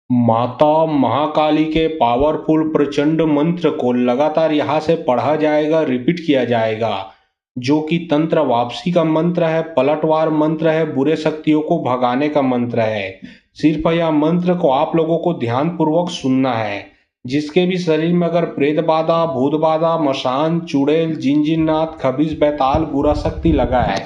माता महाकाली के पावरफुल प्रचंड मंत्र को लगातार यहाँ से पढ़ा जाएगा, रिपीट किया जाएगा, जो कि तंत्र वापसी का मंत्र है, पलटवार मंत्र है, बुरे शक्तियों को भगाने का मंत्र है। सिर्फ यह मंत्र को आप लोगों को ध्यान पूर्वक सुनना है। जिसके भी शरीर में अगर प्रेत बाधा, भूत बाधा, मशान, चुड़ैल, जिन जिन्नात, खबीज, बैताल, बुरा शक्ति लगा है,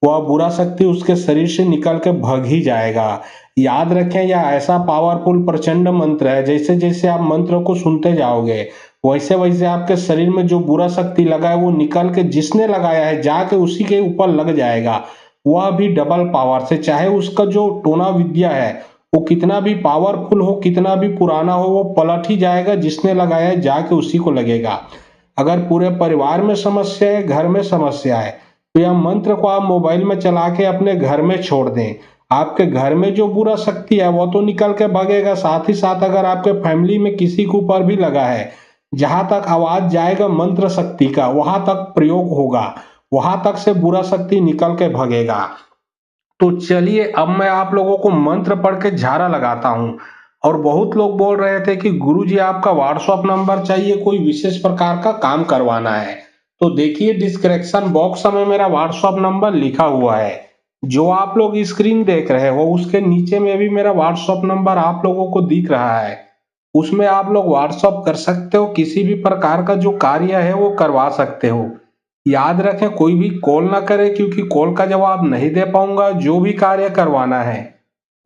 वह बुरा शक्ति उसके शरीर से निकल के भग ही जाएगा। याद रखें, यह ऐसा पावरफुल प्रचंड मंत्र है, जैसे जैसे आप मंत्र को सुनते जाओगे वैसे वैसे आपके शरीर में जो बुरा शक्ति लगा है वो निकल के जिसने लगाया है जाके उसी के ऊपर लग जाएगा, वह भी डबल पावर से। चाहे उसका जो टोना विद्या है वो कितना भी पावरफुल हो, कितना भी पुराना हो, वो पलट ही जाएगा, जिसने लगाया है जाके उसी को लगेगा। अगर पूरे परिवार में समस्या है, घर में समस्या है, तो यह मंत्र को आप मोबाइल में चला के अपने घर में छोड़ दें। आपके घर में जो बुरा शक्ति है वो तो निकल के भागेगा, साथ ही साथ अगर आपके फैमिली में किसी के ऊपर भी लगा है, जहां तक आवाज जाएगा मंत्र शक्ति का वहां तक प्रयोग होगा, वहां तक से बुरा शक्ति निकल के भागेगा। तो चलिए अब मैं आप लोगों को मंत्र पढ़ के झाड़ा लगाता हूं। और बहुत लोग बोल रहे थे कि गुरुजी आपका व्हाट्सएप नंबर चाहिए, कोई विशेष प्रकार का काम करवाना है। तो देखिए डिस्क्रिप्शन बॉक्स में मेरा व्हाट्सएप नंबर लिखा हुआ है, जो आप लोग स्क्रीन देख रहे हो उसके नीचे में भी मेरा व्हाट्सएप नंबर आप लोगों को दिख रहा है। उसमें आप लोग व्हाट्सएप कर सकते हो, किसी भी प्रकार का जो कार्य है वो करवा सकते हो। याद रखें, कोई भी कॉल ना करे, क्योंकि कॉल का जवाब नहीं दे पाऊंगा। जो भी कार्य करवाना है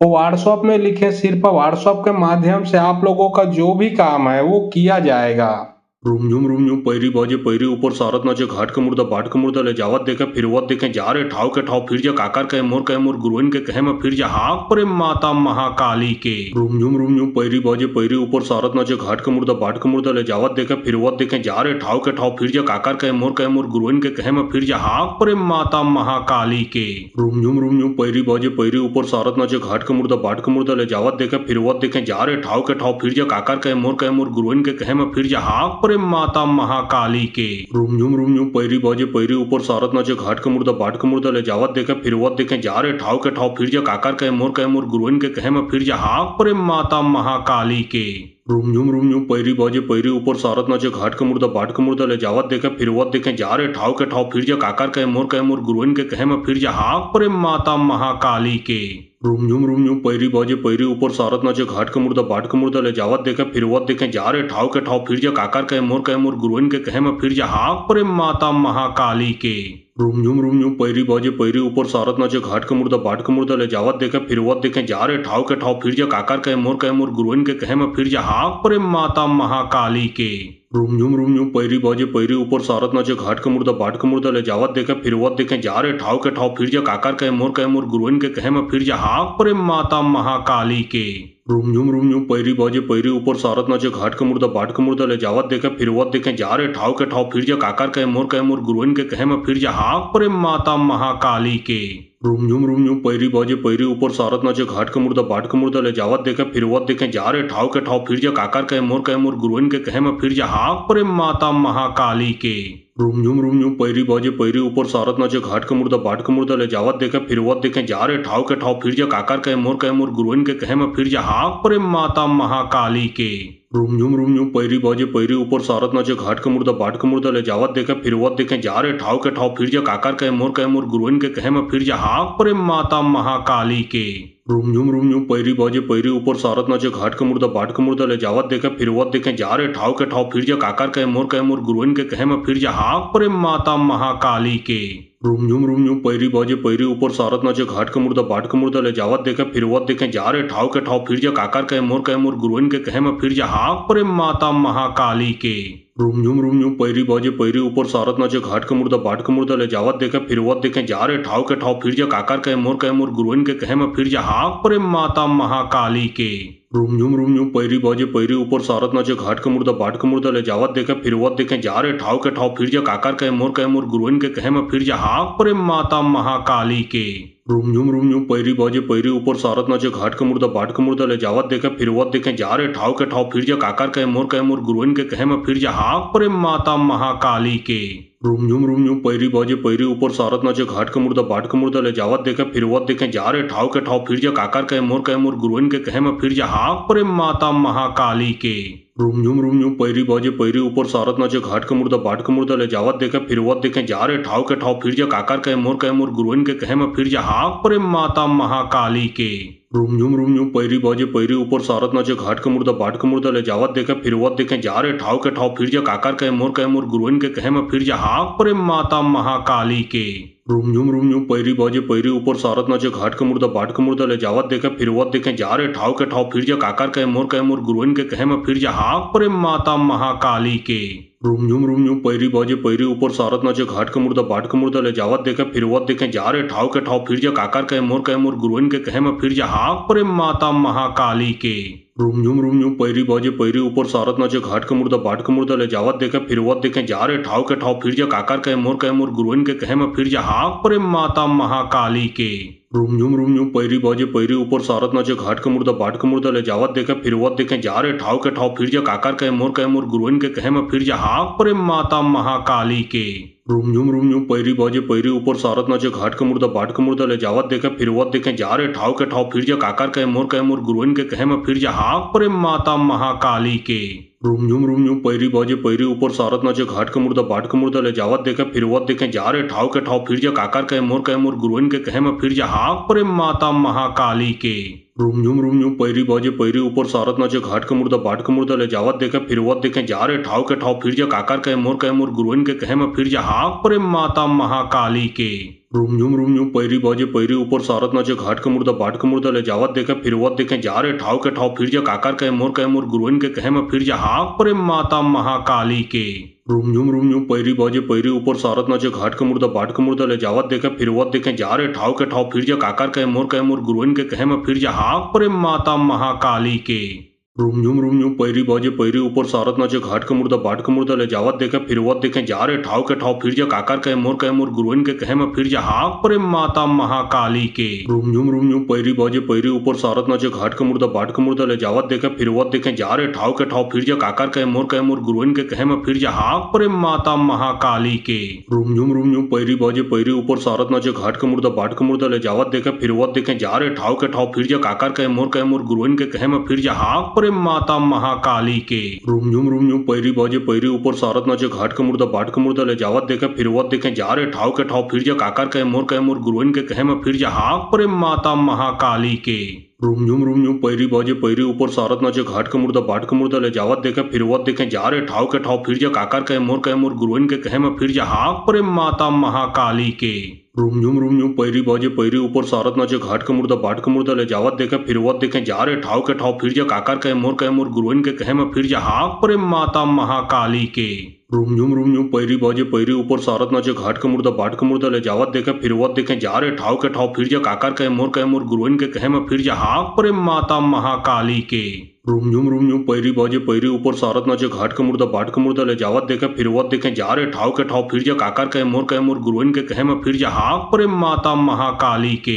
वो व्हाट्सएप में लिखे, सिर्फ व्हाट्सएप के माध्यम से आप लोगों का जो भी काम है वो किया जाएगा। रूम झूम पैरी बाजे पैरी ऊपर सारत नाचे घाट के मुर्दा बाट के मुर्दा ले जावत देखे फिरवत देखे जा रे ठाव के ठाव फिर जा काकर कहे मोर गुरुइन के कहे में फिर जा हाक प्रेम माता महाकाली के। रूम झूम पैरी बाजे पैरी ऊपर सारत नाचे घाट के मुर्दा बाट के मुर्दा ले जावत देखे फिरवत देखे जा रे ठाव के ठाव फिर जा काकर कहे मोर गुरुइन के कहे में फिर जा हाक प्रेम माता महाकाली के। रूम झूम पैरी बाजे पैरी ऊपर सारत नाचे घाट के मुर्दा बाट के मुर्दा ले जावत देखे फिरवत देखे जा रे ठाव के ठाव फिर जा काकर कहे मोर गुरुइन के कहे में फिर जा हाक माता महाकाली के। रूम झूम पैरी बाजे पैरी ऊपर सारत नाचे घाट के मुर्दा बाट के मुर्दा ले जावत देखे फिरवत देखे जा रे ठाव के ठाव फिर जा काकर कहे मोर गुरुइन के कहे में फिर जा हाक प्रेम माता महाकाली के। रूम झूम पैरी बाजे पैरी ऊपर सारत नाचे घाट के मुर्दा बाट के मुर्दा ले जावत देखे फिरवत देखे जा रे ठाव के ठाव फिर जा काकर कहे मोर गुरुइन के कहे में फिर जा हाक प्रेम माता महाकाली के। रूम झूम पैरी बाजे पैरी ऊपर सारत नाचे घाट के मुर्दा बाट के मुर्दा ले जावत देखे फिरवत देखे जा रे ठाव के ठाव फिर जा काकर कहे मोर गुरुइन के कहे में फिर जा हाक प्रेम माता महाकाली के। रूम झूम पैरी बाजे पैरी ऊपर सारत नाचे घाट के मुर्दा बाट के मुर्दा ले जावत देखे फिरवत देखे जा रे ठाव के ठाव फिर जा काकर कहे मोर गुरुइन के कहे में फिर जा हाक प्रेम माता महाकाली के। रूम झूम पैरी बाजे पैरी ऊपर सारत नाचे घाट के मुर्दा बाट के मुर्दा ले जावत देखे फिरवत देखे जा रे ठाव के ठाव फिर जा काकर कहे मोर गुरुइन के कहे में फिर जा हाक प्रेम माता महाकाली के। रूम झूम पैरी बाजे पैरी ऊपर सारत नाचे घाट के मुर्दा बाट के मुर्दा ले जावत देखे फिरवत देखे जा रे ठाव के ठाव फिर जा काकर कहे मोर गुरुइन के कहे में फिर जा हाक प्रेम माता महाकाली के। रूम झूम पैरी बाजे पैरी ऊपर सारत नाचे घाट के मुर्दा बाट के मुर्दा ले जावत देखे फिरवत देखे जा रे ठाव के ठाव फिर जा काकर कहे मोर गुरुइन के कहे में फिर जा हाक प्रेम माता महाकाली के। रूम झूम पैरी बाजे पैरी ऊपर सारत नाचे घाट के मुर्दा बाट के मुर्दा ले जावत देखे फिरवत देखे जा रे ठाव के ठाव फिर जा काकर कहे मोर गुरुइन के कहे में फिर जा हाक प्रेम माता महाकाली के। रूम झूम पैरी बाजे पैरी ऊपर सारत नाचे घाट के मुर्दा बाट के मुर्दा ले जावत देखे फिरवत देखे जा रे ठाव के ठाव फिर जा काकर कहे मोर गुरुइन के कहे में फिर जा हाक प्रेम माता महाकाली के। रूम झूम पैरी बाजे पैरी ऊपर सारत नाचे घाट के मुर्दा बाट के मुर्दा ले जावत देखे फिरवत देखे जा रे ठाव के ठाव फिर जा काकर कहे मोर गुरुइन के कहे में फिर जा हाक प्रेम माता महाकाली के। रूम झूम पैरी बाजे पैरी ऊपर सारत नाचे घाट के मुर्दा बाट के मुर्दा ले जावत देखे फिरवत देखे जा रे ठाव के ठाव फिर जा काकर कहे मोर गुरुइन के कहे में फिर जा हाक प्रेम माता महाकाली के। रूम झूम पैरी बाजे पैरी ऊपर सारत नाचे घाट के मुर्दा बाट के मुर्दा ले जावत देखे फिरवत देखे जा रे ठाव के ठाव फिर जा काकर कहे मोर गुरुइन के कहे में फिर जा हाक प्रेम माता महाकाली के। रूम झूम पैरी बाजे पैरी ऊपर सारत नाचे घाट के मुर्दा बाट के मुर्दा ले जावत देखे फिरवत देखे जा रे ठाव के ठाव फिर जा काकर कहे मोर गुरुइन के कहे में फिर जा हाक प्रेम माता महाकाली के। रूम झूम पैरी बाजे पैरी ऊपर सारत नाचे घाट के मुर्दा बाट के मुर्दा ले जावत देखे फिरवत देखे जा रे ठाव के ठाव फिर जा काकर कहे मोर गुरुइन के कहे में फिर जा हाक प्रेम माता महाकाली के। रूम झूम पैरी बाजे पैरी ऊपर सारत नाचे घाट का मुर्दा बाट का मुर्दा ले जावत देखे फिरवत देखे जा रे ठाव के ठाव फिर जा काकर कहे मोर गुरुइन के कहे में फिर जा हाक प्रेम माता महाकाली के। रूम झूम पैरी बाजे पैरी ऊपर सारत नाचे घाट का मुर्दा बाट का मुर्दा ले जावत देखे फिरवत देखे जा रे ठाव के ठाव फिर जा काकर कहे मोर गुरुइन के कहे में फिर जा हाक प्रेम माता महाकाली के। रूम झूम पैरी बाजे पैरी ऊपर सारत नाचे घाट का मुर्दा बाट का मुर्दा ले जावत देखे फिरवत देखे जा रे ठाव के ठाव फिर जा काकर कहे मोर गुरुइन के कहे में फिर जा हाक प्रेम माता महाकाली के। रूम झूम पैरी बाजे पैरी ऊपर सारत नाचे घाट का मुर्दा बाट का मुर्दा ले जावत देखे फिरवत देखे जा रे ठाव के ठाव फिर जा काकर कहे मोर गुरुइन के कहे में फिर जा हाक प्रेम माता महाकाली के। रूम झूम पैरी बाजे पैरी ऊपर सारत नाचे घाट का मुर्दा बाट का मुर्दा ले जावत देखे फिरवत देखे जा रे ठाव के ठाव फिर जा काकर कहे मोर गुरुइन के कहे में फिर जा हाक प्रेम माता महाकाली के। रूम झूम पैरी बाजे पैरी ऊपर सारत नाचे घाट का मुर्दा बाट का मुर्दा ले जावत देखे फिरवत देखे जा रे ठाव के ठाव फिर जा काकर कहे मोर गुरुइन के कहे में फिर जा हाक प्रेम माता महाकाली के। रूम झूम पैरी बाजे पैरी ऊपर सारत नाचे घाट का मुर्दा बाट का मुर्दा ले जावत देखे फिरवत देखे जा रे ठाव के ठाव फिर जा काकर कहे मोर गुरुइन के कहे में फिर जा हाक प्रेम माता महाकाली के। रूम झूम पैरी बाजे पैरी ऊपर सारत नाचे घाट का मुर्दा बाट का मुर्दा ले जावत देखे फिरवत देखे जा रे ठाव के ठाव फिर जा काकर कहे मोर गुरुइन के कहे में फिर जा हाक प्रेम माता महाकाली के। रूम झूम पैरी बाजे पैरी ऊपर सारत नाचे घाट का मुर्दा बाट का मुर्दा ले जावत देखे फिरवत देखे जा रे ठाव के ठाव फिर जा काकर कहे मोर गुरुइन के कहे में फिर जा हाक प्रेम माता महाकाली के। रूम झूम पैरी बाजे पैरी ऊपर सारत नाचे घाट का मुर्दा बाट का मुर्दा ले जावत देखे फिरवत देखे जा रे ठाव के ठाव फिर जा काकर कहे मोर गुरुइन के कहे में फिर जा हाक प्रेम माता महाकाली के। रूम झूम पैरी बाजे पैरी ऊपर सारत नाचे घाट का मुर्दा बाट का मुर्दा ले जावत देखे फिरवत देखे जा रे ठाव के ठाव फिर जा काकर कहे मोर गुरुइन के कहे में फिर जा हाक प्रेम माता महाकाली के। रूम झूम पैरी बाजे पैरी ऊपर सारत नाचे घाट का मुर्दा बाट का मुर्दा ले जावत देखे फिरवत देखे जा रे ठाव के ठाव फिर जा काकर कहे मोर गुरुइन के कहे में फिर जा हाक प्रेम माता महाकाली के। रूम झूम पैरी बाजे पैरी ऊपर सारत नाचे घाट का मुर्दा बाट का मुर्दा ले जावत देखे फिरवत देखे जा रे ठाव के ठाव फिर जा काकर कहे मोर गुरुइन के कहे में फिर जा हाक प्रेम माता महाकाली के। रूम झूम पैरी बाजे पैरी ऊपर सारत नाचे घाट का मुर्दा बाट का मुर्दा ले जावत देखे फिरवत देखे जा रे ठाव के ठाव फिर जा काकर कहे मोर गुरुइन के कहे में फिर जा हाक प्रेम माता महाकाली के। रूम झूम पैरी बाजे पैरी ऊपर सारत नाचे घाट का मुर्दा बाट का मुर्दा ले जावत देखे फिरवत देखे जा रे ठाव के ठाव फिर जा काकर कहे मोर गुरुइन के कहे में फिर जा हाक प्रेम माता महाकाली के। रूम झूम पैरी बाजे पैरी ऊपर सारत नाचे घाट का मुर्दा बाट का मुर्दा ले जावत देखे फिरवत देखे जा रे ठाव के ठाव फिर जा काकर कहे मोर गुरुइन के कहे में फिर जा हाक प्रेम माता महाकाली के। रूम झूम पैरी बाजे पैरी ऊपर सारत नाचे घाट का मुर्दा बाट का मुर्दा ले जावत देखे फिरवत देखे जा रे ठाव के ठाव फिर जा काकर कहे मोर गुरुइन के कहे में फिर जा हाक प्रेम माता महाकाली के। रूम झूम पैरी बाजे पैरी ऊपर सारत नाचे घाट का मुर्दा बाट का मुर्दा ले जावत देखे फिरवत देखे जा रे ठाव के ठाव फिर जा काकर कहे मोर गुरुइन के कहे में फिर जा हाक प्रेम माता महाकाली के। रूम झूम पैरी बाजे पैरी ऊपर सारत नाचे घाट का मुर्दा बाट का मुर्दा ले जावत देखे फिरवत देखे जा रे ठाव के ठाव फिर जा काकर कहे मोर गुरुइन के कहे में फिर जा हाक प्रेम माता महाकाली के। रूम झूम पैरी बाजे पैरी ऊपर सारत नाचे घाट का मुर्दा बाट का मुर्दा ले जावत देखे फिरवत देखे जा रे ठाव के ठाव फिर जा काकर कहे मोर गुरुइन के कहे में फिर जा हाक प्रेम माता महाकाली के। रूम झूम पैरी बाजे पैरी ऊपर सारत नाचे घाट का मुर्दा बाट का मुर्दा ले जावत देखे फिरवत देखे जा रे ठाव के ठाव फिर जा काकर कहे मोर गुरुइन के कहे में फिर जा हाक प्रेम माता महाकाली के।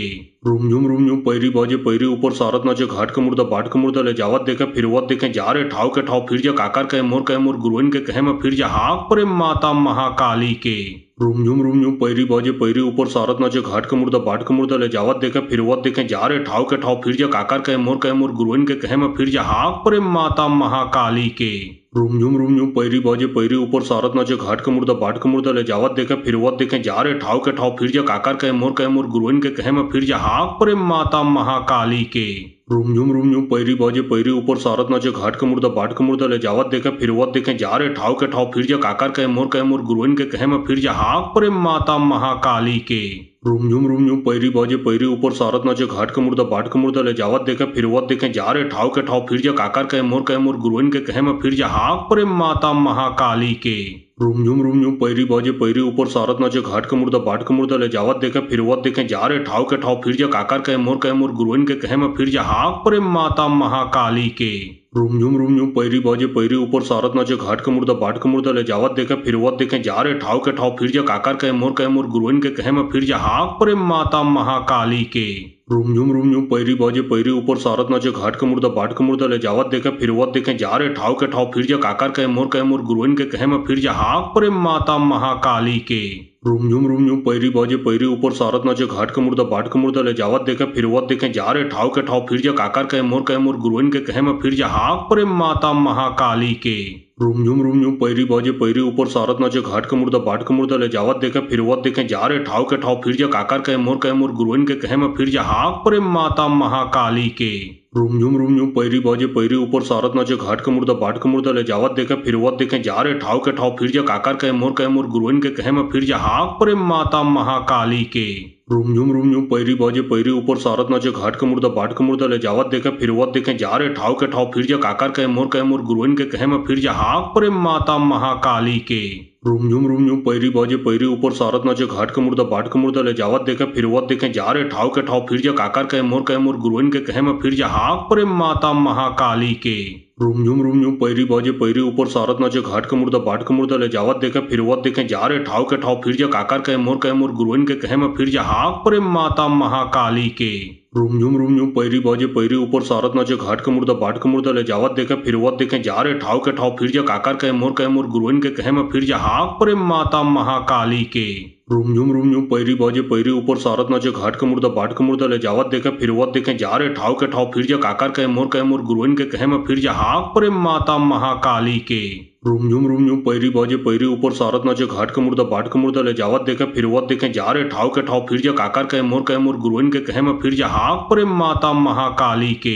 रूम झूम पैरी बाजे पैरी ऊपर सारत नाचे घाट का मुर्दा बाट का मुर्दा ले जावत देखे फिरवत देखे जा रे ठाव के ठाव फिर जा काकर कहे मोर गुरुइन के कहे में फिर जा हाक प्रेम माता महाकाली के। रूम झूम पैरी बाजे पैरी ऊपर सारत नाचे घाट का मुर्दा बाट का मुर्दा ले जावत देखे फिरवत देखे जा रे ठाव के ठाव फिर जा काकर कहे मोर गुरुइन के कहे में फिर जा हाक प्रेम माता महाकाली के। रूम झूम पैरी बाजे पैरी ऊपर सारत नाचे घाट का मुर्दा बाट का मुर्दा ले जावत देखे फिरवत देखे जा रे ठाव के ठाव फिर जा काकर कहे मोर गुरुइन के कहे में फिर जा हाक प्रेम माता महाकाली के। रूम झूम पैरी बाजे पैरी ऊपर सारत नाचे घाट का मुर्दा बाट का मुर्दा ले जावत देखे फिरवत देखे जा रे ठाव के ठाव फिर जा काकर कहे मोर गुरुइन के कहे में फिर जा हाक प्रेम माता महाकाली के। रूम झूम पैरी बाजे पैरी ऊपर सारत नाचे घाट का मुर्दा बाट का मुर्दा ले जावत देखे फिरवत देखे जा रे ठाव के ठाव फिर जा काकर कहे मोर गुरुइन के कहे में फिर जा हाक प्रेम माता महाकाली के। रूम झूम पैरी बाजे पैरी ऊपर सारत नाचे घाट का मुर्दा बाट का मुर्दा ले जावत देखे फिरवत देखे जा रे ठाव के ठाव फिर जा काकर कहे मोर गुरुइन के कहे में फिर जा हाक प्रेम माता महाकाली के। रूम झूम पैरी बाजे पैरी ऊपर सारत नाचे घाट का मुर्दा बाट का मुर्दा ले जावत देखे फिरवत देखे जा रे ठाव के ठाव फिर जा काकर कहे मोर गुरुइन के कहे में फिर जा हाक परे माता महाकाली के। रूम झूम पैरी बाजे पैरी ऊपर सारत नाचे घाट का मुर्दा बाट का मुर्दा ले जावत देखे फिरवत देखे जा रे ठाव के ठाव फिर जा काकर कहे मोर गुरुइन के कहे में फिर जा हाक परे माता महाकाली के। रूम झूम पैरी बाजे पैरी ऊपर सारत नाचे घाट का मुर्दा बाट का मुर्दा ले जावत देखे फिरवत देखे जा रे ठाव के ठाव फिर जा काकर कहे मोर गुरुइन के कहे में फिर जा हाक परे माता महाकाली के। रूम झूम पैरी बाजे पैरी ऊपर सारत नाचे घाट का मुर्दा बाट का मुर्दा ले जावत देखे फिरवत देखे जा रे ठाव के ठाव फिर जा काकर कहे मोर गुरुइन के कहे में फिर जा हाक परे माता महाकाली के। रूम झूम पैरी बाजे पैरी ऊपर सारत नाचे घाट का मुर्दा बाट का मुर्दा ले जावत देखे फिरवत देखे जा रे ठाव के ठाव फिर जा काकर कहे मोर गुरुइन के कहे में फिर जा हाक परे माता महाकाली के। रूम झूम पैरी बाजे पैरी ऊपर सारत नाचे घाट का मुर्दा बाट का मुर्दा ले जावत देखे फिरवत देखे जा रे ठाव के ठाव फिर जा काकर कहे मोर गुरुइन के कहे में फिर जा हाक परे माता महाकाली के। रूम झूम पैरी बाजे पैरी ऊपर सारत नाचे घाट का मुर्दा बाट का मुर्दा ले जावत देखे फिरवत देखे जा रे ठाव के ठाव फिर जा काकर कहे मोर गुरुइन के कहे में फिर जा हाक परे माता महाकाली के। रूम झूम पैरी बाजे पैरी ऊपर सारत नाचे घाट का मुर्दा बाट का मुर्दा ले जावत देखे फिरवत देखे जा रे ठाव के ठाव फिर जा काकर कहे मोर गुरुइन के कहे में फिर जा हाक परे माता महाकाली के। रूम झूम पैरी बाजे पैरी ऊपर सारत नाचे घाट का मुर्दा बाट का मुर्दा ले जावत देखे फिरवत देखे जा रे ठाव के ठाव फिर जा काकर कहे मोर गुरुइन के कहे में फिर जा हाक परे माता महाकाली के। रूम झूम पैरी बाजे पैरी ऊपर सारत नाचे घाट का मुर्दा बाट का मुर्दा ले जावत देखे फिरवत देखे जा रे ठाव के ठाव फिर जा काकर कहे मोर गुरुइन के कहे में फिर जा हाक परे माता महाकाली के। रूम झूम पैरी बाजे पैरी ऊपर सारत नाचे घाट का मुर्दा बाट का मुर्दा ले जावत देखे फिरवत देखे जा रे ठाव के ठाव फिर जा काकर कहे मोर गुरुइन के कहे में फिर जा हाक परे माता महाकाली के।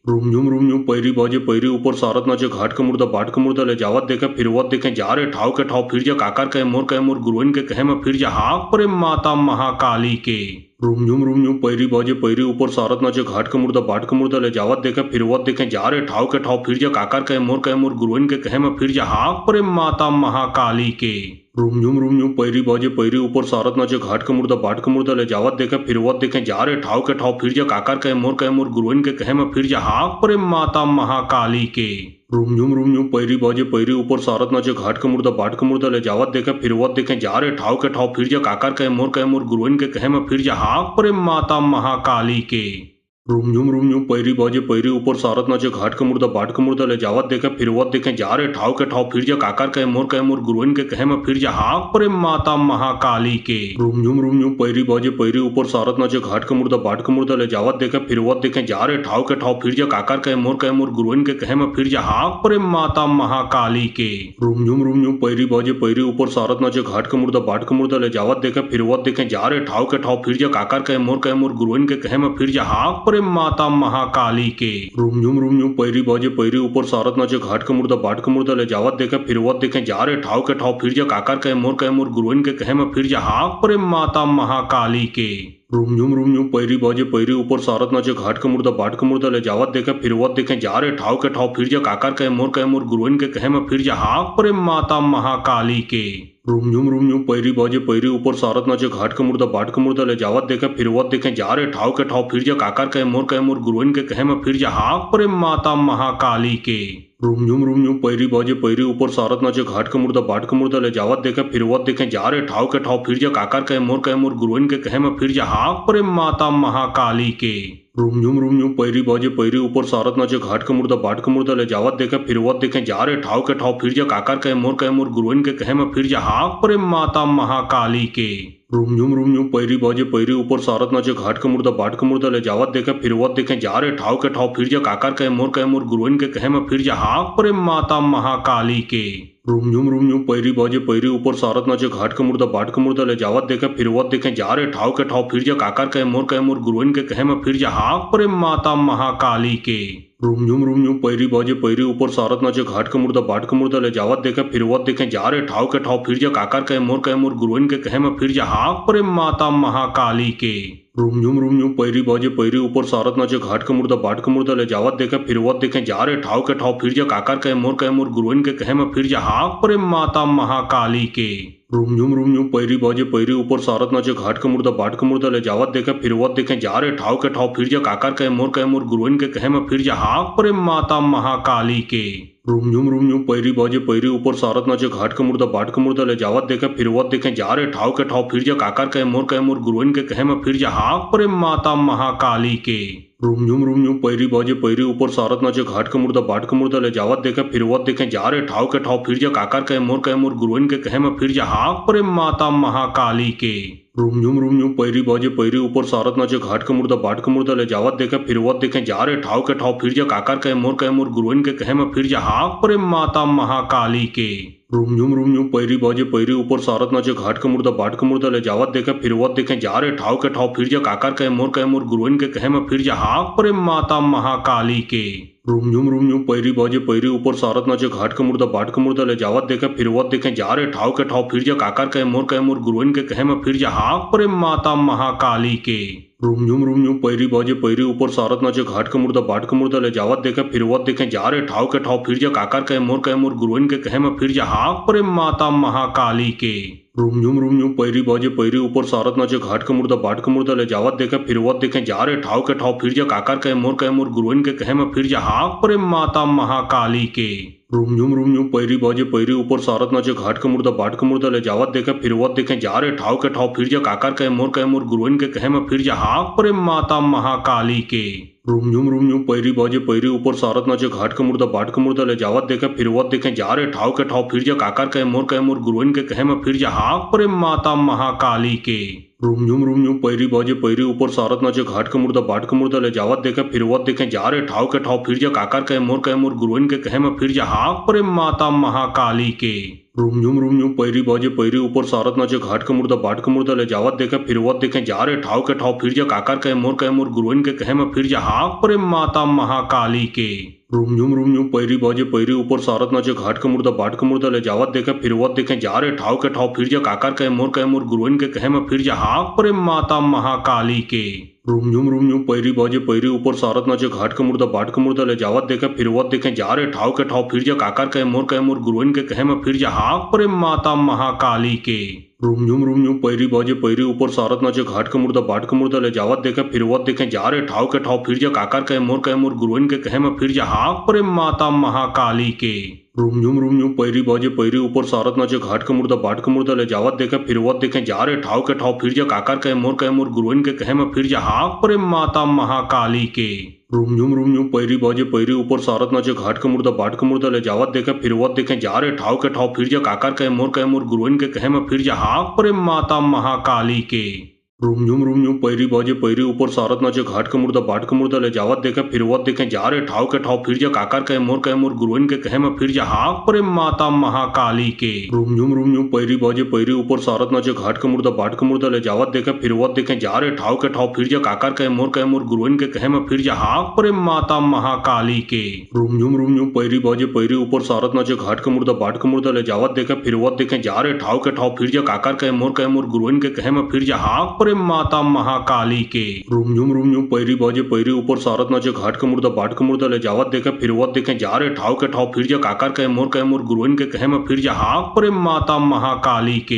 रूम झूम पैरी बाजे पैरी ऊपर सारत नाचे घाट का मुर्दा बाट का मुर्दा ले जावत देखे फिरवत देखे जा रे ठाव के ठाव फिर जा काकर कहे मोर गुरुइन के कहे में फिर जा हाक परे माता महाकाली के। रूम झूम पैरी बाजे पैरी ऊपर सारत नाचे घाट का मुर्दा बाट का मुर्दा ले जावत देखे फिरवत देखे जा रे ठाव के ठाव फिर जा काकर कहे मोर गुरुइन के कहे में फिर जा हाक परे माता महाकाली के। रूम झूम पैरी बाजे पैरी ऊपर सारत नाचे घाट का मुर्दा बाट का मुर्दा ले जावत देखे फिरवत देखे जा रे ठाव के ठाव फिर जा काकर कहे मोर गुरुइन के कहे में फिर जा हाक परे माता महाकाली के। रूम झूम पैरी बाजे पैरी ऊपर सारत नाचे घाट का मुर्दा बाट का मुर्दा ले जावत देखे फिरवत देखे जा रे ठाव के ठाव फिर जा काकर कहे मोर गुरुइन के कहे में फिर जा हाक परे माता महाकाली के। रूम झूम पैरी बाजे पैरी ऊपर सारत नाचे घाट का मुर्दा बाट का मुर्दा ले जावत देखे फिरवत देखे जा रे ठाव के ठाव फिर जा काकर कहे मोर गुरुइन के कहे में फिर जा हाक परे माता महाकाली के। रूम झूम पैरी बाजे पैरी ऊपर सारत नाचे घाट का मुर्दा बाट का मुर्दा ले जावत देखे फिरवत देखे जा रे ठाव के ठाव फिर जा काकर कहे मोर गुरुइन के कहे में फिर जा हाक परे माता महाकाली के। रूम झूम पैरी बाजे पैरी ऊपर सारत नाचे घाट का मुर्दा बाट का मुर्दा ले जावत देखे फिरवत देखे जा रे ठाव के ठाव फिर जा काकर कहे मोर गुरुइन के कहे में फिर जा हाक परे माता महाकाली के। रूम झूम पैरी बाजे पैरी ऊपर सारत नाचे घाट का मुर्दा बाट का मुर्दा ले जावत देखे फिरवत देखे जा रे ठाव के ठाव फिर जा काकर कहे मोर गुरुइन के कहे में फिर जा हाक परे माता महाकाली के। रूम झूम पैरी बाजे पैरी ऊपर सारत नाचे घाट का मुर्दा बाट का मुर्दा ले जावत देखे फिरवत देखे जा रे ठाव के ठाव फिर जा काकर कहे मोर गुरुइन के कहे में फिर जा हाक परे माता महाकाली के। रूम झूम पैरी बाजे पैरी ऊपर सारत नाचे घाट का मुर्दा बाट का मुर्दा ले जावत देखे फिरवत देखे जा रे ठाव के ठाव फिर जा काकर कहे मोर गुरुइन के कहे में फिर जा हाक परे माता महाकाली के। रूम झूम पैरी बाजे पैरी ऊपर सारत नाचे घाट का मुर्दा बाट का मुर्दा ले जावत देखे फिरवत देखे जा रे ठाव के ठाव फिर जा काकर कहे मोर गुरुइन के कहे में फिर जा हाक परे माता महाकाली के। रूम झूम पैरी बाजे पैरी ऊपर सारत नाचे घाट का मुर्दा बाट का मुर्दा ले जावत देखे फिरवत देखे जा रे ठाव के ठाव फिर जा काकर कहे मोर गुरुइन के कहे में फिर जा हाक परे माता महाकाली के। रूम झूम पैरी बाजे पैरी ऊपर सारत नाचे घाट का मुर्दा बाट का मुर्दा ले जावत देखे फिरवत देखे जा रे ठाव के ठाव फिर जा काकर कहे मोर गुरुइन के कहे में फिर जा हाक परे माता महाकाली के। रूम झूम पैरी बाजे पैरी ऊपर सारत नाचे घाट का मुर्दा बाट का मुर्दा ले जावत देखे फिरवत देखे जा रे ठाव के ठाव फिर जा काकर कहे मोर गुरुइन के कहे में फिर जा हाक परे माता महाकाली के। रूम झूम पैरी बाजे पैरी ऊपर सारत नाचे घाट का मुर्दा बाट का मुर्दा ले जावत देखे फिरवत देखे जा रे ठाव के ठाव फिर जा काकर कहे मोर गुरुइन के कहे में फिर जा हाक परे माता महाकाली के। रूम झूम पैरी बाजे पैरी ऊपर सारत नाचे घाट के मुर्दा बाट के मुर्दा ले जावत देखे फिरवत देखे जा रे ठाव के ठाव फिर जा काकर कहे मोर गुरुइन के कहे में फिर जा हाक प्रेम माता महाकाली के रूम झूम पैरी बाजे पैरी ऊपर सारत नाचे घाट के मुर्दा बाट के मुर्दा ले जावत देखे फिरवत देखे जा रे ठाव के ठाव फिर जा काकर कहे मोर गुरुइन के कहे में फिर जा हाक प्रेम माता महाकाली के रूम झूम पैरी बाजे पैरी ऊपर सारत नाचे घाट के मुर्दा बाट के मुर्दा ले जावत देखे फिरवत देखे जा रे ठाव के ठाव फिर जा काकर कहे मोर गुरुइन के कहे में फिर जा हाक प्रेम माता महाकाली के रूम झूम पैरी बाजे पैरी ऊपर सारत नाचे घाट के मुर्दा बाट के मुर्दा ले जावत देखे फिरवत देखे जा रे ठाव के ठाव फिर जा काकर कहे मोर गुरुइन के कहे में फिर जा हाक प्रेम माता महाकाली के रूम झूम पैरी बाजे पैरी ऊपर सारत नाचे घाट के मुर्दा बाट के मुर्दा ले जावत देखे फिरवत देखे जा रे ठाव के ठाव फिर जा काकर कहे मोर गुरुइन के कहे में फिर जा हाक प्रेम माता महाकाली के रूम झूम पैरी बाजे पैरी ऊपर सारत नाचे घाट के मुर्दा बाट के मुर्दा ले जावत देखे फिरवत देखे जा रे ठाव के ठाव फिर जा काकर कहे मोर गुरुइन के कहे में फिर जा हाक प्रेम माता महाकाली के रूम झूम पैरी बाजे पैरी ऊपर सारत नाचे घाट के मुर्दा बाट के मुर्दा ले जावत देखे फिरवत देखे जा रे ठाव के ठाव फिर जा काकर कहे मोर गुरुइन के कहे में फिर जा हाक प्रेम माता महाकाली के रूम झूम पैरी बाजे पैरी ऊपर सारत नाचे घाट के मुर्दा बाट के मुर्दा ले जावत देखे फिरवत देखे जा रे ठाव के ठाव फिर जा काकर कहे मोर गुरुइन के कहे में फिर जा हाक प्रेम माता महाकाली के रूम झूम पैरी बाजे पैरी ऊपर सारत नाचे घाट के मुर्दा बाट के मुर्दा ले जावत देखे फिरवत देखे जा रे ठाव के ठाव फिर जा काकर कहे मोर गुरुइन के कहे में फिर जा हाक प्रेम माता महाकाली के रूम झूम पैरी बाजे पैरी ऊपर सारत नाचे घाट के मुर्दा बाट के मुर्दा ले जावत देखे फिरवत देखे जा रे ठाव के ठाव फिर जा काकर कहे मोर गुरुइन के कहे में फिर जा हाक प्रेम माता महाकाली के रूम झूम पैरी बाजे पैरी ऊपर सारत नाचे घाट के मुर्दा बाट के मुर्दा ले जावत देखे फिरवत देखे जा रे ठाव के ठाव फिर जा काकर कहे मोर गुरुइन के कहे में फिर जा हाक प्रेम माता महाकाली के रूम झूम पैरी बाजे पैरी ऊपर सारत नाचे घाट के मुर्दा बाट के मुर्दा ले जावत देखे फिरवत देखे जा रे ठाव के ठाव फिर जा काकर कहे मोर गुरुइन के कहे में फिर जा हाक प्रेम माता महाकाली के रूम झूम पैरी बाजे पैरी ऊपर सारत नाचे घाट के मुर्दा बाट के मुर्दा ले जावत देखे फिरवत देखे जा रे ठाव के ठाव फिर जा काकर कहे मोर गुरुइन के कहे में फिर जा हाक प्रेम माता महाकाली के रूम झूम पैरी बाजे पैरी ऊपर सारत नाचे घाट के मुर्दा बाट के मुर्दा ले जावत देखे फिरवत देखे जा रे ठाव के ठाव फिर जा काकर कहे मोर गुरुइन के कहे में फिर जा हाक प्रेम माता महाकाली के रूम झूम पैरी बाजे पैरी ऊपर सारत नाचे घाट के मुर्दा बाट के मुर्दा ले जावत देखे फिरवत देखे जा रे ठाव के ठाव फिर जा काकर कहे मोर गुरुइन के कहे में फिर जा हाक प्रेम माता महाकाली के रूम झूम पैरी बाजे पैरी ऊपर सारत नाचे घाट के मुर्दा बाट के मुर्दा ले जावत देखे फिरवत देखे जा रे ठाव के ठाव फिर जा काकर कहे मोर गुरुइन के कहे में फिर जा हाक प्रेम माता महाकाली के रूम झूम पैरी बाजे पैरी ऊपर सारत नाचे घाट के मुर्दा बाट के मुर्दा ले जावत देखे फिरवत देखे जा रे ठाव के ठाव फिर जा काकर कहे मोर गुरुइन के कहे में फिर जा हाक प्रेम माता महाकाली के रूम झूम पैरी बाजे पैरी ऊपर सारत नाचे घाट के मुर्दा बाट के मुर्दा ले जावत देखे फिरवत देखे जा रे ठाव के ठाव फिर जा काकर कहे मोर गुरुइन के कहे में फिर जा हाक प्रेम माता महाकाली के रूम झूम पैरी बाजे पैरी ऊपर सारत नाचे घाट के मुर्दा बाट के मुर्दा ले जावत देखे फिरवत देखे जा रे ठाव के ठाव फिर जा काकर कहे मोर गुरुइन के कहे में फिर जा हाक प्रेम माता महाकाली के रूम झूम पैरी बाजे पैरी ऊपर सारत नाचे घाट के मुर्दा बाट के मुर्दा ले जावत देखे फिरवत देखे जा रे ठाव के ठाव फिर जा काकर कहे मोर गुरुइन के कहे में फिर जा हाक प्रेम माता महाकाली के रूम झूम पैरी बाजे पैरी ऊपर सारत नाचे घाट के मुर्दा बाट के मुर्दा ले जावत देखे फिरवत देखे जा रे ठाव के ठाव फिर जा काकर कहे मोर गुरुइन के कहे में फिर जा हाक प्रेम माता महाकाली के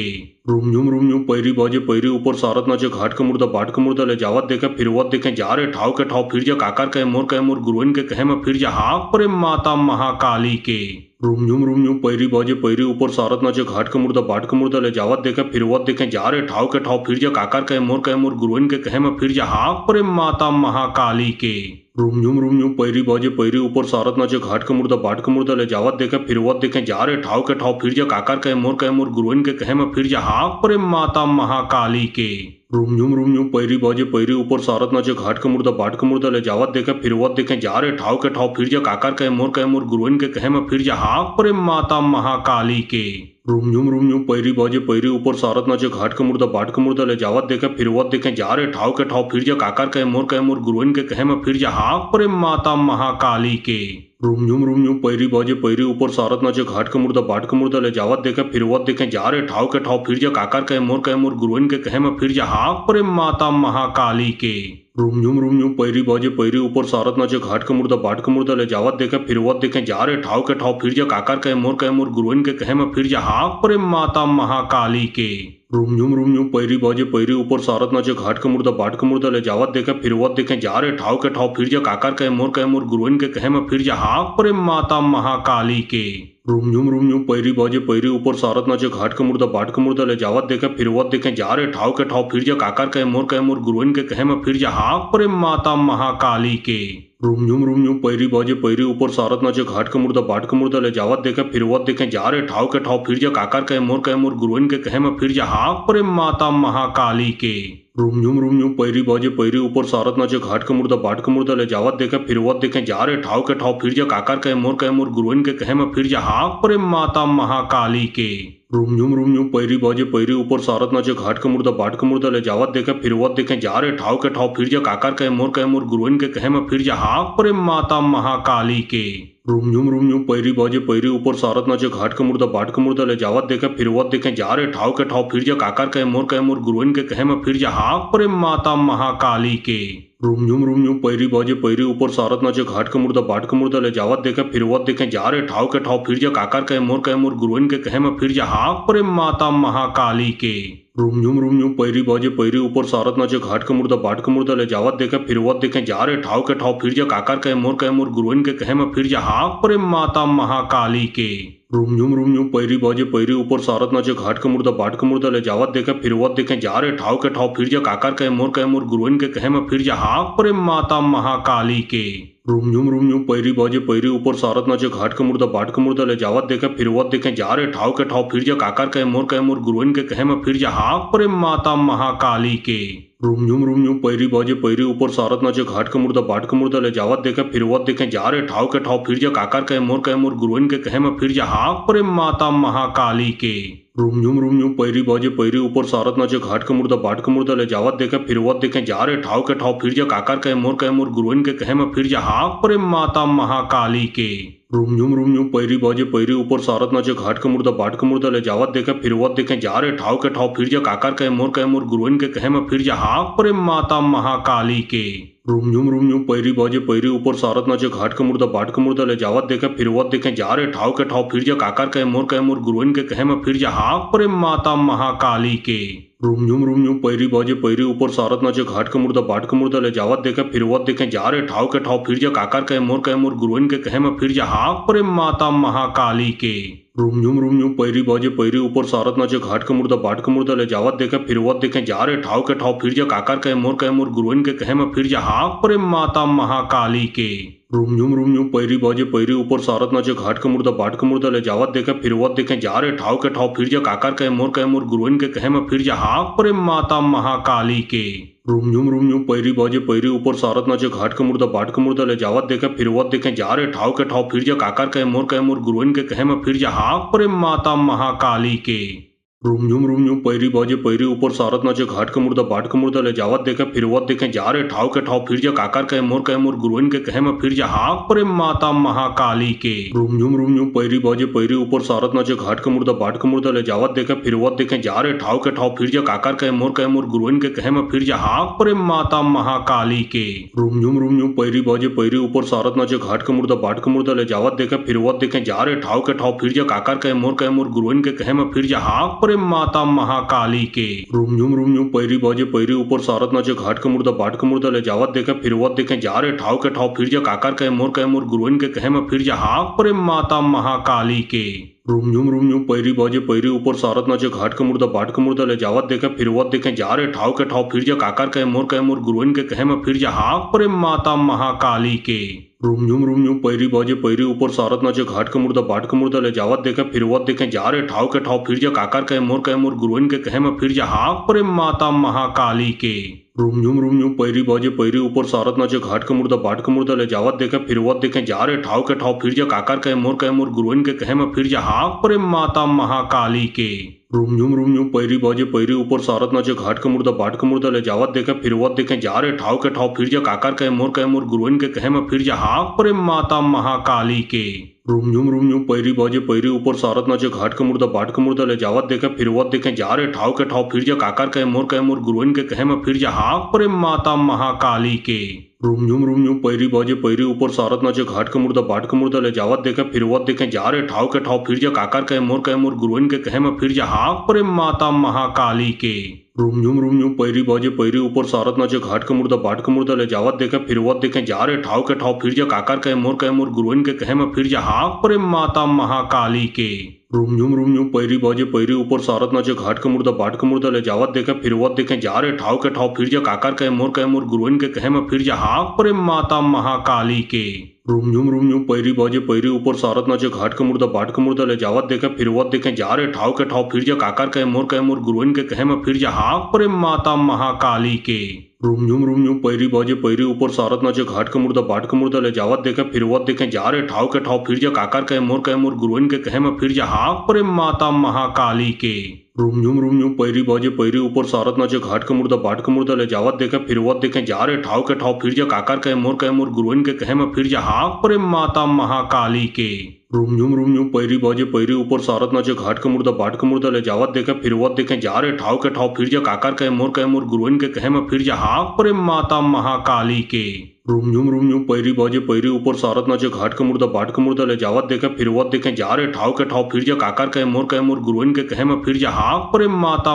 रूम झूम पैरी बाजे पैरी ऊपर सारत नाचे घाट के मुर्दा बाट के मुर्दा ले जावत देखे फिरवत देखे जा रे ठाव के ठाव फिर जा काकर कहे मोर गुरुइन के कहे में फिर जा हाक प्रेम माता महाकाली के रूम झूम पैरी बाजे पैरी ऊपर सारत नाचे घाट के मुर्दा बाट के मुर्दा ले जावत देखे फिरवत देखे जा रे ठाव के ठाव फिर जा काकर कहे मोर गुरुइन के कहे में फिर जा हाक प्रेम माता महाकाली के रूम झूम पैरी बाजे पैरी ऊपर सारत नाचे घाट के मुर्दा बाट के मुर्दा ले जावत देखे फिरवत देखे जा रे ठाव के ठाव फिर जा काकर कहे मोर गुरुइन के कहे में फिर जा हाक प्रेम माता महाकाली के रूम झूम पैरी बाजे पैरी ऊपर सारत नाचे घाट के मुर्दा बाट के मुर्दा ले जावत देखे फिरवत देखे जा रे ठाव के ठाव फिर जा काकर कहे मोर गुरुइन के कहे में फिर जा हाक प्रेम माता महाकाली के रूम झूम पैरी बाजे पैरी ऊपर सारत नाचे घाट के मुर्दा बाट के मुर्दा ले जावत देखे फिरवत देखे जा रे ठाव के ठाव फिर जा काकर कहे मोर गुरुइन के कहे में फिर जा हाक प्रेम माता महाकाली के रूम झूम पैरी बाजे पैरी ऊपर सारत नाचे घाट के मुर्दा बाट के मुर्दा ले जावत देखे फिरवत देखे जा रे ठाव के ठाव फिर जा काकर कहे मोर गुरुइन के कहे में फिर जा हाक प्रेम माता महाकाली के रूम झूम पैरी बाजे पैरी ऊपर सारत नाचे घाट का मुर्दा बाट का मुर्दा ले जावत देखे फिरवत देखे जा रे ठाव के ठाव फिर जा काकर कहे मोर गुरुइन के कहे में फिर जा हाक प्रेम माता महाकाली के। रूम झूम पैरी बाजे पैरी ऊपर सारत नाचे घाट का मुर्दा बाट का मुर्दा ले जावत देखे फिरवत देखे जा रे ठाव के ठाव फिर जा काकर कहे मोर गुरुइन के कहे में फिर जा हाक प्रेम माता महाकाली के। रूम झूम पैरी बाजे पैरी ऊपर सारत नाचे घाट का मुर्दा बाट का मुर्दा ले जावत देखे फिरवत देखे जा रे ठाव के ठाव फिर जा काकर कहे मोर गुरुइन के कहे में फिर जा हाक प्रेम माता महाकाली के। रूम झूम पैरी बाजे पैरी ऊपर सारत नाचे घाट का मुर्दा बाट का मुर्दा ले जावत देखे फिरवत देखे जा रे ठाव के ठाव फिर जा काकर कहे मोर गुरुइन के कहे में फिर जा हाक प्रेम माता महाकाली के। रूम झूम पैरी बाजे पैरी ऊपर सारत नाचे घाट का मुर्दा बाट का मुर्दा ले जावत देखे फिरवत देखे जा रे ठाव के ठाव फिर जा काकर कहे मोर गुरुइन के कहे में फिर जा हाक प्रेम माता महाकाली के। रूम झूम पैरी बाजे पैरी ऊपर सारत नाचे घाट का मुर्दा बाट का मुर्दा ले जावत देखे फिरवत देखे जा रे ठाव के ठाव फिर जा काकर कहे मोर गुरुइन के कहे में फिर जा हाक प्रेम माता महाकाली के। रूम झूम पैरी बाजे पैरी ऊपर सारत नाचे घाट का मुर्दा बाट का मुर्दा ले जावत देखे फिरवत देखे जा रे ठाव के ठाव फिर जा काकर कहे मोर गुरुइन के कहे में फिर जा हाक प्रेम माता महाकाली के। रूम झूम पैरी बाजे पैरी ऊपर सारत नाचे घाट का मुर्दा बाट का मुर्दा ले जावत देखे फिरवत देखे जा रे ठाव के ठाव फिर जा काकर कहे मोर गुरुइन के कहे में फिर जा हाक प्रेम माता महाकाली के। रूम झूम पैरी बाजे पैरी ऊपर सारत नाचे घाट का मुर्दा बाट का मुर्दा ले जावत देखे फिरवत देखे जा रे ठाव के ठाव फिर जा काकर कहे मोर गुरुइन के कहे में फिर जा हाक प्रेम माता महाकाली के। रूम झूम पैरी बाजे पैरी ऊपर सारत नाचे घाट का मुर्दा बाट का मुर्दा ले जावत देखे फिरवत देखे जा रे ठाव के ठाव फिर जा काकर कहे मोर गुरुइन के कहे में फिर जा हाक प्रेम माता महाकाली के। रूम झूम पैरी बाजे पैरी ऊपर सारत नाचे घाट का मुर्दा बाट का मुर्दा ले जावत देखे फिरवत देखे जा रे ठाव के ठाव फिर जा काकर कहे मोर गुरुइन के कहे में फिर जा हाक प्रेम माता महाकाली के। रूम झूम पैरी बाजे पैरी ऊपर सारत नाचे घाट का मुर्दा बाट का मुर्दा ले जावत देखे फिरवत देखे जा रे ठाव के ठाव फिर जा काकर कहे मोर गुरुइन के कहे में फिर जा हाक प्रेम माता महाकाली के। रूम झूम पैरी बाजे पैरी ऊपर सारत नाचे घाट का मुर्दा बाट का मुर्दा ले जावत देखे फिरवत देखे जा रे ठाव के ठाव फिर जा काकर कहे मोर गुरुइन के कहे में फिर जा हाक प्रेम माता महाकाली के। रूम झूम पैरी बाजे पैरी ऊपर सारत नाचे घाट का मुर्दा बाट का मुर्दा ले जावत देखे फिरवत देखे जा रे ठाव के ठाव फिर जा काकर कहे मोर गुरुइन के कहे में फिर जा हाक प्रेम माता महाकाली के। रूम झूम पैरी बाजे पैरी ऊपर सारत नाचे घाट का मुर्दा बाट का मुर्दा ले जावत देखे फिरवत देखे जा रे ठाव के ठाव फिर जा काकर कहे मोर गुरुइन के कहे में फिर जा हाक प्रेम माता महाकाली के। रूम झूम पैरी बाजे पैरी ऊपर सारत नाचे घाट का मुर्दा बाट का मुर्दा ले जावत देखे फिरवत देखे जा रे ठाव के ठाव फिर जा काकर कहे मोर गुरुइन के कहे में फिर जा हाक प्रेम माता महाकाली के। रूम झूम पैरी बाजे पैरी ऊपर सारत नाचे घाट का मुर्दा बाट का मुर्दा ले जावत देखे फिरवत देखे जा रे ठाव के ठाव फिर जा काकर कहे मोर गुरुइन के कहे में फिर जा हाक प्रेम माता महाकाली के। रूम झूम पैरी बाजे पैरी ऊपर सारत नाचे घाट का मुर्दा बाट का मुर्दा ले जावत देखे फिरवत देखे जा रे ठाव के ठाव फिर जा काकर कहे मोर गुरुइन के कहे में फिर जा हाक प्रेम माता महाकाली के। रूम झूम पैरी बाजे पैरी ऊपर सारत नाचे घाट का मुर्दा बाट का मुर्दा ले जावत देखे फिरवत देखे जा रे ठाव के ठाव फिर जा काकर कहे मोर गुरुइन के कहे में फिर जा हाक प्रेम माता महाकाली के। रूम झूम पैरी बाजे पैरी ऊपर सारत नाचे घाट का मुर्दा बाट का मुर्दा ले जावत देखे फिरवत देखे जा रे ठाव के ठाव फिर जा काकर कहे मोर गुरुइन के कहे में फिर जा हाक प्रेम माता महाकाली के। रूम झूम पैरी बाजे पैरी ऊपर सारत नाचे घाट का मुर्दा बाट का मुर्दा ले जावत देखे फिरवत देखे जा रे ठाव के ठाव फिर जा काकर कहे मोर गुरुइन के कहे में फिर जा हाक प्रेम माता महाकाली के। रूम झूम पैरी बाजे पैरी ऊपर सारत नाचे घाट का मुर्दा बाट का मुर्दा ले जावत देखे फिरवत देखे जा रे ठाव के ठाव फिर जा काकर कहे मोर गुरुइन के कहे में फिर जा हाक प्रेम माता महाकाली के। रूम झूम पैरी बाजे पैरी ऊपर सारत नाचे घाट का मुर्दा बाट का मुर्दा ले जावत देखे फिरवत देखे जा रे ठाव के ठाव फिर जा काकर कहे मोर गुरुइन के कहे में फिर जा हाक प्रेम माता महाकाली के। रूम झूम पैरी बाजे पैरी ऊपर सारत नाचे घाट का मुर्दा बाट का मुर्दा ले जावत देखे फिरवत देखे जा रे ठाव के ठाव फिर जा काकर कहे मोर गुरुइन के कहे में फिर जा हाक प्रेम माता महाकाली के। रूम झूम पैरी बाजे पैरी ऊपर सारत नाचे घाट का मुर्दा बाट का मुर्दा ले जावत देखे फिरवत देखे जा रे ठाव के ठाव फिर जा काकर कहे मोर गुरुइन के कहे में फिर जा हाक प्रेम माता महाकाली के। रूम झूम पैरी बाजे पैरी ऊपर सारत नाचे घाट का मुर्दा बाट का मुर्दा ले जावत देखे फिरवत देखे जा रे ठाव के ठाव फिर जा काकर कहे मोर गुरुइन के कहे में फिर जा हाक प्रेम माता महाकाली के। रूम झूम पैरी बाजे पैरी ऊपर सारत नाचे घाट का मुर्दा बाट का मुर्दा ले जावत देखे फिरवत देखे जा रे ठाव के ठाव फिर जा काकर कहे मोर गुरुइन के कहे में फिर जा हाक प्रेम माता महाकाली के। रूम झूम पैरी बाजे पैरी ऊपर सारत नाचे घाट का मुर्दा बाट का मुर्दा ले जावत देखे फिरवत देखे जा रे ठाव के ठाव फिर जा काकर कहे मोर गुरुइन के कहे में फिर जा हाक प्रेम माता महाकाली के। रूम झूम पैरी बाजे पैरी ऊपर सारत नाचे घाट का मुर्दा बाट का मुर्दा ले जावत देखे फिरवत देखे जा रे ठाव के ठाव फिर जा काकर कहे मोर गुरुइन के कहे में फिर जा हाक प्रेम माता महाकाली के। रूम झूम पैरी बाजे पैरी ऊपर सारत नाचे घाट का मुर्दा बाट का मुर्दा ले जावत देखे फिरवत देखे जा रे ठाव के ठाव फिर जा काकर कहे मोर गुरुइन के कहे में फिर जा हाक प्रेम माता महाकाली के। रूम झूम पैरी बाजे पैरी ऊपर सारत नाचे घाट का मुर्दा बाट का मुर्दा ले जावत देखे फिरवत देखे जा रे ठाव के ठाव फिर जा काकर कहे मोर गुरुइन के कहे में फिर जा हाक प्रेम माता महाकाली के। रूम झूम पैरी बाजे पैरी ऊपर सारत नाचे घाट का मुर्दा बाट का मुर्दा ले जावत देखे फिरवत देखे जा रे ठाव के ठाव फिर जा काकर कहे मोर गुरुइन के कहे में फिर जा हाक प्रेम माता महाकाली के। रूम झूम पैरी बाजे पैरी ऊपर सारत नाचे घाट का मुर्दा बाट का मुर्दा ले जावत देखे फिरवत देखे जा रे ठाव के ठाव फिर जा काकर कहे मोर गुरुइन के कहे में फिर जा हाक प्रेम माता महाकाली के। रूम झूम पैरी बाजे पैरी ऊपर सारत नाचे घाट का मुर्दा बाट का मुर्दा ले जावत देखे फिरवत देखे जा रे ठाव के ठाव फिर जा काकर कहे मोर गुरुइन के कहे में फिर जा हाक प्रेम माता महाकाली के। रूम झूम पैरी बाजे पैरी ऊपर सारत नाचे घाट का मुर्दा बाट का मुर्दा ले जावत देखे फिरवत देखे जा रे ठाव के ठाव फिर जा काकर कहे मोर गुरुइन के कहे में फिर जा हाक प्रेम माता महाकाली के। रूम झूम पैरी बाजे पैरी ऊपर सारत नाचे घाट का मुर्दा बाट का मुर्दा ले जावत देखे फिरवत देखे जा रे ठाव के ठाव फिर जा काकर कहे मोर गुरुइन के कहे में फिर जा हाक प्रेम माता महाकाली के। रूम झूम पैरी बाजे पैरी ऊपर सारत नाचे घाट का मुर्दा बाट का मुर्दा ले जावत देखे फिरवत देखे जा रे ठाव के ठाव फिर जा काकर कहे मोर गुरुइन के कहे में फिर जा हाक प्रेम माता महाकाली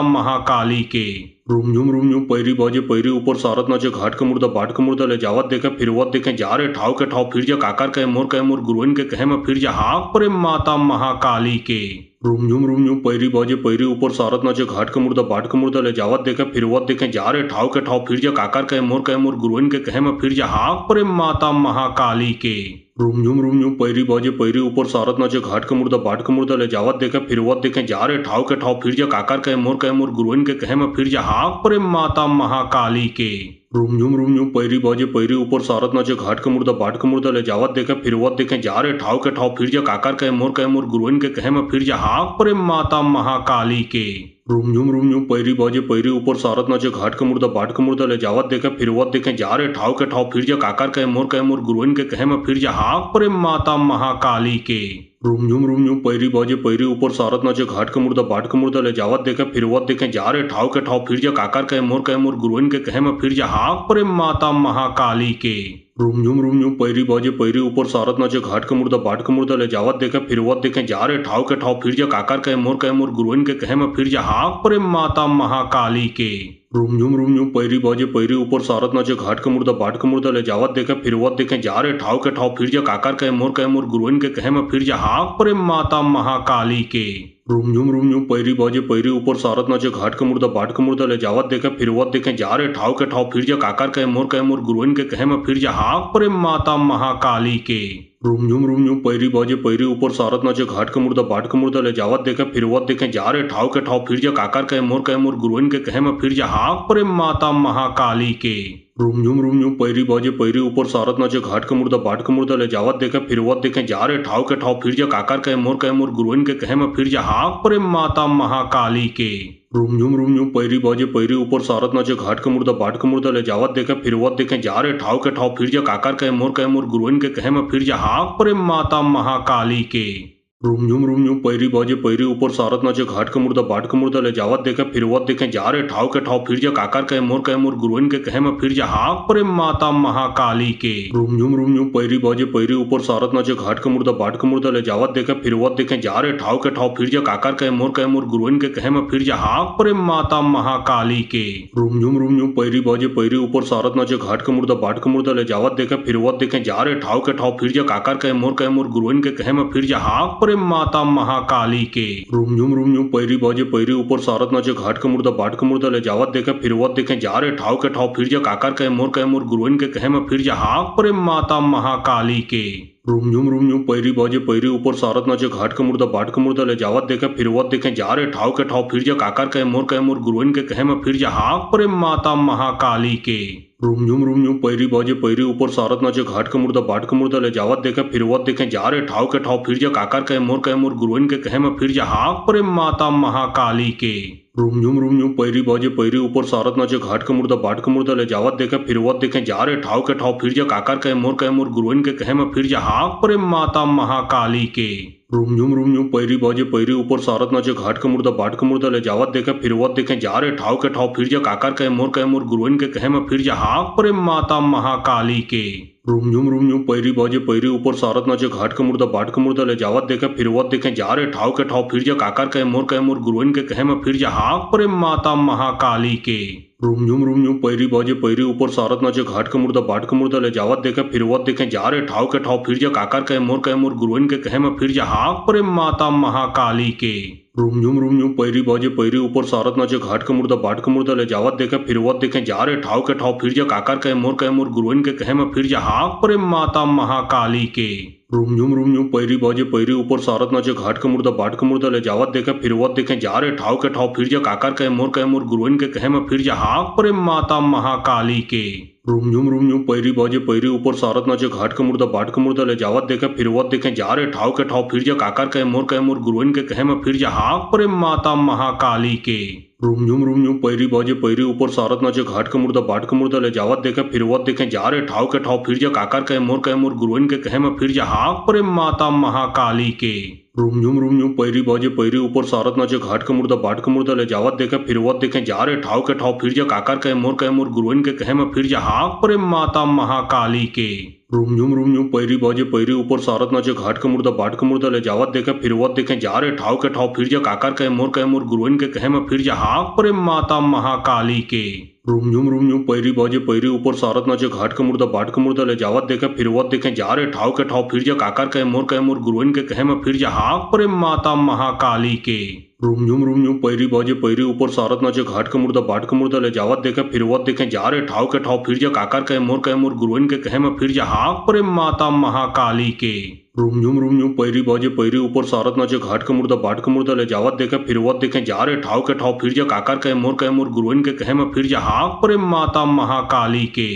के। रूम झूम पैरी बाजे पैरी ऊपर सारत नाचे घाट का मुर्दा बाट का मुर्दा ले जावत देखे फिरवत देखे जा रे ठाव के ठाव फिर जा काकर कहे मोर गुरुइन के कहे में फिर जा हाक प्रेम माता महाकाली के। रूम झूम पैरी बाजे पैरी ऊपर सारत नाचे घाट का मुर्दा बाट का मुर्दा ले जावत देखे फिरवत देखे जा रे ठाव के ठाव फिर जा काकर कहे मोर गुरुइन के कहे में फिर जा हाक प्रेम माता महाकाली के। रूम झूम पैरी बाजे पैरी ऊपर सारत नाचे घाट का मुर्दा बाट का मुर्दा ले जावत देखे फिरवत देखे जा रे ठाव के ठाव फिर जा काकर कहे मोर गुरुइन के कहे में फिर जा हाक प्रेम माता महाकाली के। रूम झूम पैरी बाजे पैरी ऊपर सारत नाचे घाट का मुर्दा बाट का मुर्दा ले जावत देखे फिरवत देखे जा रे ठाव के ठाव फिर जा काकर कहे मोर गुरुइन के कहे में फिर जा हाक प्रेम माता महाकाली के। रूम झूम पैरी बाजे पैरी ऊपर सारत नाचे घाट का मुर्दा बाट का मुर्दा ले जावत देखे फिरवत देखे जा रे ठाव के ठाव फिर जा काकर कहे मोर गुरुइन के कहे में फिर जा हाक प्रेम माता महाकाली के। रूम झूम पैरी बाजे पैरी ऊपर सारत नाचे घाट का मुर्दा बाट का मुर्दा ले जावत देखे फिरवत देखे जा रे ठाव के ठाव फिर जा काकर कहे मोर गुरुइन के कहे में फिर जा हाक प्रेम माता महाकाली के। रूम झूम पैरी बाजे पैरी ऊपर सारत नाचे घाट का मुर्दा बाट का मुर्दा ले जावत देखे फिरवत देखे जा रे ठाव के ठाव फिर जा काकर कहे मोर गुरुइन के कहे में फिर जा हाक प्रेम माता महाकाली के। रूम झूम पैरी बाजे पैरी ऊपर सारत नाचे घाट का मुर्दा बाट का मुर्दा ले जावत देखे फिरवत देखे जा रे ठाव के ठाव फिर जा काकर कहे मोर गुरुइन के कहे में फिर जा हाक प्रेम माता महाकाली के। रूम झूम पैरी बाजे पैरी ऊपर सारत नाचे घाट का मुर्दा बाट का मुर्दा ले जावत देखे फिरवत देखे जा रे ठाव के ठाव फिर जा काकर कहे मोर गुरुइन के कहे में फिर जा हाक प्रेम माता महाकाली के। रूम झूम पैरी बाजे पैरी ऊपर सारत नाचे घाट का मुर्दा बाट का मुर्दा ले जावत देखे फिरवत देखे जा रे ठाव के ठाव फिर जा काकर कहे मोर गुरुइन के कहे में फिर जा हाक प्रेम माता महाकाली के। रूम झूम पैरी बाजे पैरी ऊपर सारत नाचे घाट का मुर्दा बाट का मुर्दा ले जावत देखे फिरवत देखे जा रे ठाव के ठाव फिर जा काकर कहे मोर गुरुइन के कहे में फिर जा हाक प्रेम माता महाकाली के। रूम झूम पैरी बाजे पैरी ऊपर सारत नाचे घाट का मुर्दा बाट का मुर्दा ले जावत देखे फिरवत देखे जा रे ठाव के ठाव फिर जा काकर कहे मोर गुरुइन के कहे में फिर जा हाक प्रेम माता महाकाली के। रूम झूम पैरी बाजे पैरी ऊपर सारत नाचे घाट का मुर्दा बाट का मुर्दा ले जावत देखे फिरवत देखे जा रे ठाव के ठाव फिर जा काकर कहे मोर गुरुइन के कहे में फिर जा हाक प्रेम माता महाकाली के। रूम झूम पैरी बाजे पैरी ऊपर सारत नाचे घाट का मुर्दा बाट का मुर्दा ले जावत देखे फिरवत देखे जा रे ठाव के ठाव फिर जा काकर कहे मोर गुरुइन के कहे में फिर जा हाक प्रेम माता महाकाली के। रूम झूम पैरी बाजे पैरी ऊपर सारत नाचे घाट का मुर्दा बाट का मुर्दा ले जावत देखे फिरवत देखे जा रे ठाव के ठाव फिर जा काकर कहे मोर गुरुइन के कहे में फिर जा हाक प्रेम माता महाकाली के। रूम झूम पैरी बाजे पैरी ऊपर सारत नाचे घाट का मुर्दा बाट का मुर्दा ले जावत देखे फिरवत देखे जा रे ठाव के ठाव फिर जा काकर कहे मोर गुरुइन के कहे में फिर जा हाक प्रेम माता महाकाली के। रूम झूम पैरी बाजे पैरी ऊपर सारत नाचे घाट का मुर्दा बाट का मुर्दा ले जावत देखे फिरवत देखे जा रे ठाव के ठाव फिर जा काकर कहे मोर गुरुइन के कहे में फिर जा हाक प्रेम माता महाकाली के। रूम झुम पैरी बाजे पैरी ऊपर सारत नाचे घाट के मुर्दा बाट के मुर्दा ले जावत देखे फिरवत देखे जा रे ठाव के ठाव फिर जा काकर कहे मोर गुरुइन के कहे में फिर जा हाक परे माता महाकाली के। रूम झुम पैरी बाजे पैरी ऊपर सारत नाचे घाट के मुर्दा बाट के मुर्दा ले जावत देखे फिरवत देखे जा रे ठाव के ठाव फिर जा काकर कहे मोर गुरुइन के कहे में फिर जा हाक परे माता महाकाली के। रूम झुम पैरी बाजे पैरी ऊपर सारत नाचे घाट के मुर्दा बाट के मुर्दा ले जावत देखे फिरवत देखे जा रे ठाव के ठाव फिर जा काकर कहे मोर गुरुइन के कहे में फिर जा हाक परे माता महाकाली के। रूम झुम पैरी बाजे पैरी ऊपर सारत नाचे घाट के मुर्दा बाट के मुर्दा ले जावत देखे फिरवत देखे जा रे ठाव के ठाव फिर जा काकर कहे मोर गुरुइन के कहे में फिर जा हाक परे माता महाकाली के। रूम झुम पैरी बाजे पैरी ऊपर सारत नाचे घाट के मुर्दा बाट के मुर्दा ले जावत देखे फिरवत देखे जा रे ठाव के ठाव फिर जा काकर कहे मोर गुरुइन के कहे में फिर जा हाक परे माता महाकाली के। रूम झुम पैरी बाजे पैरी ऊपर सारत नाचे घाट के मुर्दा बाट के मुर्दा ले जावत देखे फिरवत देखे जा रे ठाव के ठाव फिर जा काकर कहे मोर गुरुइन के कहे में फिर जा हाक परे माता महाकाली के। रूम झुम पैरी बाजे पैरी ऊपर सारत नाचे घाट के मुर्दा बाट के मुर्दा ले जावत देखे फिरवत देखे जा रे ठाव के ठाव फिर जा काकर कहे मोर गुरुइन के कहे में फिर जा हाक परे माता महाकाली के। रूम झुम पैरी बाजे पैरी ऊपर सारत नाचे घाट के मुर्दा बाट के मुर्दा ले जावत देखे फिरवत देखे जा रे ठाव के ठाव फिर जा काकर कहे मोर गुरुइन के कहे में फिर जा हाक परे माता महाकाली के। रूम झुम पैरी बाजे पैरी ऊपर सारत नाचे घाट के मुर्दा बाट के मुर्दा ले जावत देखे फिरवत देखे जा रे ठाव के ठाव फिर जा काकर कहे मोर गुरुइन के कहे में फिर जा हाक परे माता महाकाली के। रूम झुम पैरी बाजे पैरी ऊपर सारत नाचे घाट के मुर्दा बाट के मुर्दा ले जावत देखे फिरवत देखे जा रे ठाव के ठाव फिर जा काकर कहे मोर गुरुइन के कहे में फिर जा हाक परे माता महाकाली के। रूम झुम पैरी बाजे पैरी ऊपर सारत नाचे घाट के मुर्दा बाट के मुर्दा ले जावत देखे फिरवत देखे जा रे ठाव के ठाव फिर जा काकर कहे मोर गुरुइन के कहे में फिर जा हाक परे माता महाकाली के। रूम झुम पैरी बाजे पैरी ऊपर सारत नाचे घाट के मुर्दा बाट के मुर्दा ले जावत देखे फिरवत देखे जा रे ठाव के ठाव फिर जा काकर कहे मोर गुरुइन के कहे में फिर जा हाक परे माता महाकाली के। रूम झुम पैरी बाजे पैरी ऊपर सारत नाचे घाट के मुर्दा बाट के मुर्दा ले जावत देखे फिरवत देखे जा रे ठाव के ठाव फिर जा काकर कहे मोर गुरुइन के कहे में फिर जा हाक परे माता महाकाली के।